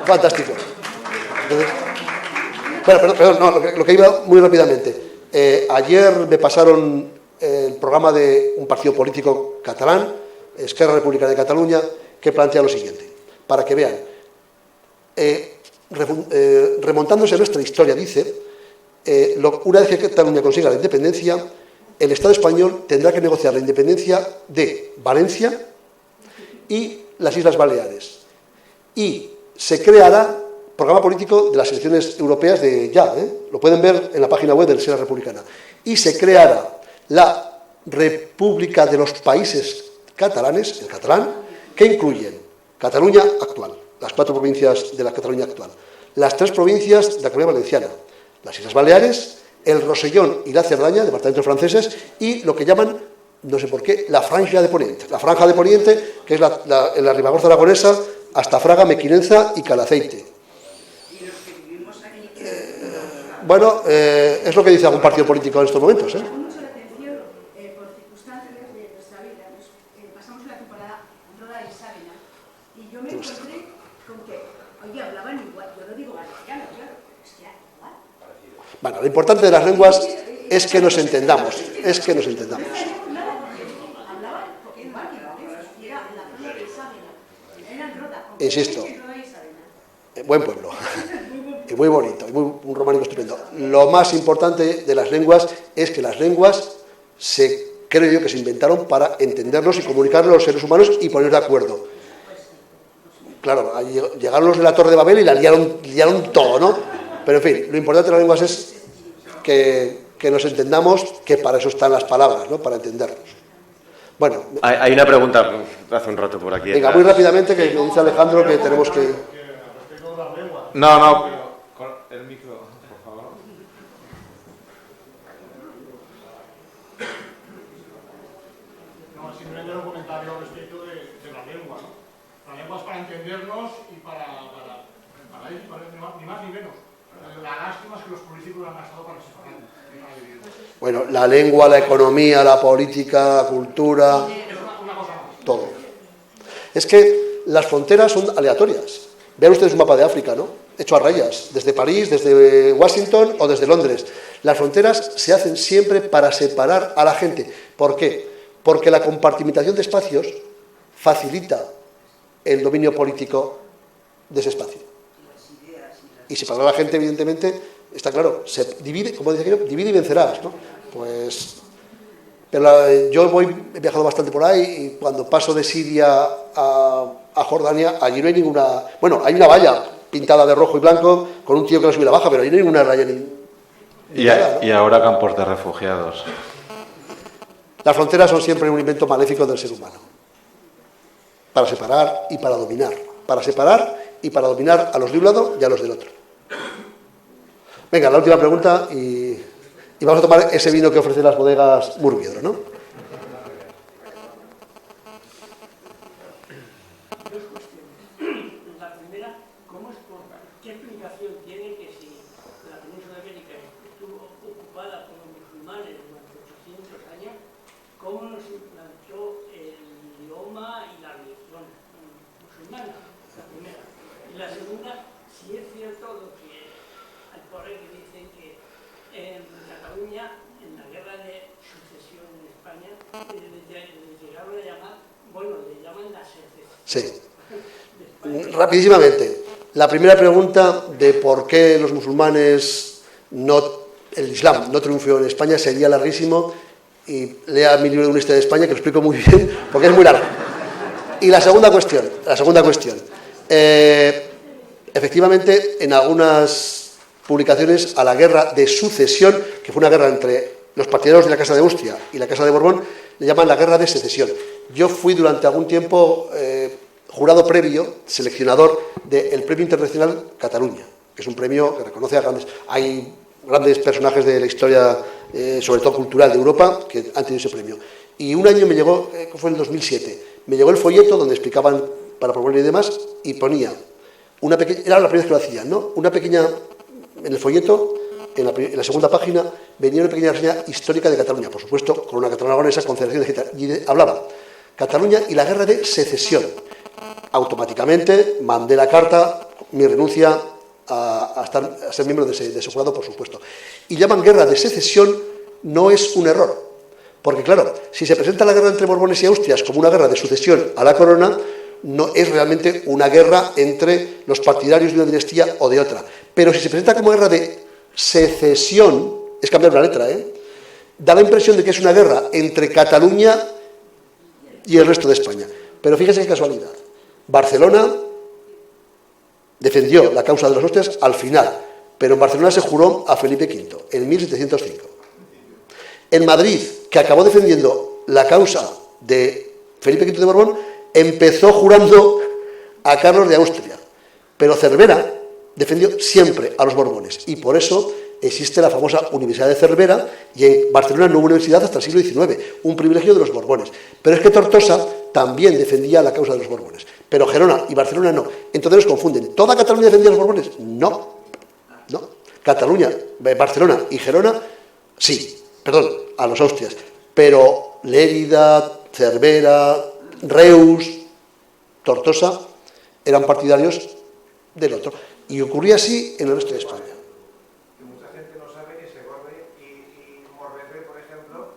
Fantástico. Entonces, bueno, perdón, no, lo que iba muy rápidamente. Ayer me pasaron el programa de un partido político catalán, Esquerra Republicana de Cataluña, que plantea lo siguiente, para que vean. Remontándose a nuestra historia, dice, una vez que Cataluña consiga la independencia, el Estado español tendrá que negociar la independencia de Valencia y las Islas Baleares. Y se creará programa político de las elecciones europeas de ya, lo pueden ver en la página web del Esquerra Republicana. Y se creará la República de los Países Catalanes, el catalán, que incluyen Cataluña actual, las 4 provincias de la Cataluña actual, las 3 provincias de la Comunidad Valenciana, las Islas Baleares, el Rosellón y la Cerdaña, departamentos franceses, y lo que llaman, no sé por qué, la Franja de Poniente. La Franja de Poniente, que es la Ribagorza aragonesa, hasta Fraga, Mequinenza y Calaceite. Bueno, es lo que dice algún partido político en estos momentos, Me llamó mucho la atención, por circunstancias de nuestra vida, pasamos la temporada en Roda y Sávena, y yo me encontré con que, oye, hablaban igual, yo lo digo valenciano, claro, es que igual. Bueno, lo importante de las lenguas es que nos entendamos, Hablaban igual, y era la Roda y Sávena, era en Roda, Insisto, Roda y Sávena. buen pueblo. Y muy bonito, y un románico estupendo. Lo más importante de las lenguas es que las lenguas creo yo que se inventaron para entendernos y comunicarnos los seres humanos y poner de acuerdo. Claro, llegaron los de la Torre de Babel y la liaron todo, ¿no? Pero en fin, lo importante de las lenguas es que nos entendamos, que para eso están las palabras, ¿no? Para entendernos. Bueno. Hay una pregunta hace un rato por aquí. Venga, muy rápidamente, que me dice Alejandro que tenemos que... No, con el micro, por favor. No, simplemente un comentario respecto de la lengua, ¿no? La lengua es para entendernos y para ni más ni menos. La lástima es que los políticos lo han gastado para separarnos. Bueno, la lengua, la economía, la política, la cultura, todo. Es que las fronteras son aleatorias. Vean ustedes un mapa de África, ¿no? Hecho a rayas, desde París, desde Washington o desde Londres. Las fronteras se hacen siempre para separar a la gente. ¿Por qué? Porque la compartimentación de espacios facilita el dominio político de ese espacio. Y separar a la gente, evidentemente, está claro, se divide, como dice aquello, divide y vencerás, ¿no? Pues, pero yo he viajado bastante por ahí y cuando paso de Siria a Jordania, allí no hay ninguna... Bueno, hay una valla pintada de rojo y blanco con un tío que no sube la baja, pero allí no hay ninguna raya ni nada, ¿no? Y ahora campos de refugiados. Las fronteras son siempre un invento maléfico del ser humano. Para separar y para dominar. Para separar y para dominar a los de un lado y a los del otro. Venga, la última pregunta y vamos a tomar ese vino que ofrecen las bodegas Murviedro, ¿no? La primera, ¿qué explicación tiene que si la península ibérica estuvo ocupada por los musulmanes durante 800 años, cómo nos implantó el idioma y la religión? Cataluña, en la guerra de sucesión en España, le llegaron a llamar, bueno, le llaman la secesión. Sí. Rapidísimamente. La primera pregunta de por qué los musulmanes el Islam no triunfó en España sería larguísimo, y lea mi libro de una historia de España que lo explico muy bien porque es muy largo. Y la segunda cuestión, efectivamente en algunas publicaciones a la guerra de sucesión, que fue una guerra entre los partidarios de la Casa de Austria y la Casa de Borbón, le llaman la guerra de secesión. Yo fui durante algún tiempo jurado previo, seleccionador del Premio Internacional Cataluña, que es un premio que reconoce a grandes personajes de la historia, sobre todo cultural, de Europa, que han tenido ese premio. Y un año me llegó, que fue en el 2007, me llegó el folleto donde explicaban para proponer y demás, y ponía una pequeña, era la primera vez que lo hacían, ¿no? Una pequeña, en el folleto, en la segunda página, venía una pequeña reseña histórica de Cataluña, por supuesto, con una catalana aragonesa, confederación etc. Y hablaba Cataluña y la guerra de secesión. Automáticamente mandé la carta, mi renuncia a ser miembro de ese jurado, por supuesto. Y llaman guerra de secesión, no es un error. Porque claro, si se presenta la guerra entre Borbones y Austrias como una guerra de sucesión a la corona, no es realmente una guerra entre los partidarios de una dinastía o de otra. Pero si se presenta como guerra de secesión, es cambiar la letra, da la impresión de que es una guerra entre Cataluña y el resto de España. Pero fíjense qué casualidad. Barcelona defendió la causa de los Austrias al final, pero en Barcelona se juró a Felipe V, en 1705. En Madrid, que acabó defendiendo la causa de Felipe V de Borbón, empezó jurando a Carlos de Austria, pero Cervera defendió siempre a los Borbones, y por eso existe la famosa Universidad de Cervera, y en Barcelona no hubo universidad hasta el siglo XIX, un privilegio de los Borbones. Pero es que Tortosa también defendía la causa de los Borbones, pero Gerona y Barcelona no. Entonces los confunden. ¿Toda Cataluña defendía a los Borbones? No. Cataluña, Barcelona y Gerona, sí, perdón, a los Austrias, pero Lérida, Cervera, Reus, Tortosa eran partidarios del otro. Y ocurría así en el resto de España. Mucha gente no sabe que Segovia y Morvedre, por ejemplo...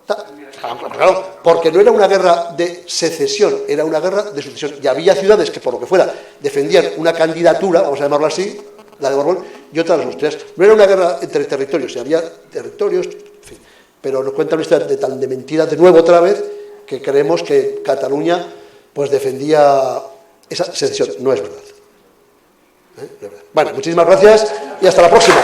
Claro, porque no era una guerra de secesión, era una guerra de sucesión. Y había ciudades que, por lo que fuera, defendían una candidatura, vamos a llamarlo así, la de Borbón, y otra de los austrias. No era una guerra entre territorios, había territorios, en fin. Pero nos cuentan una historia de mentira de nuevo otra vez, que creemos que Cataluña pues defendía esa secesión. No es verdad. Bueno, muchísimas gracias y hasta la próxima.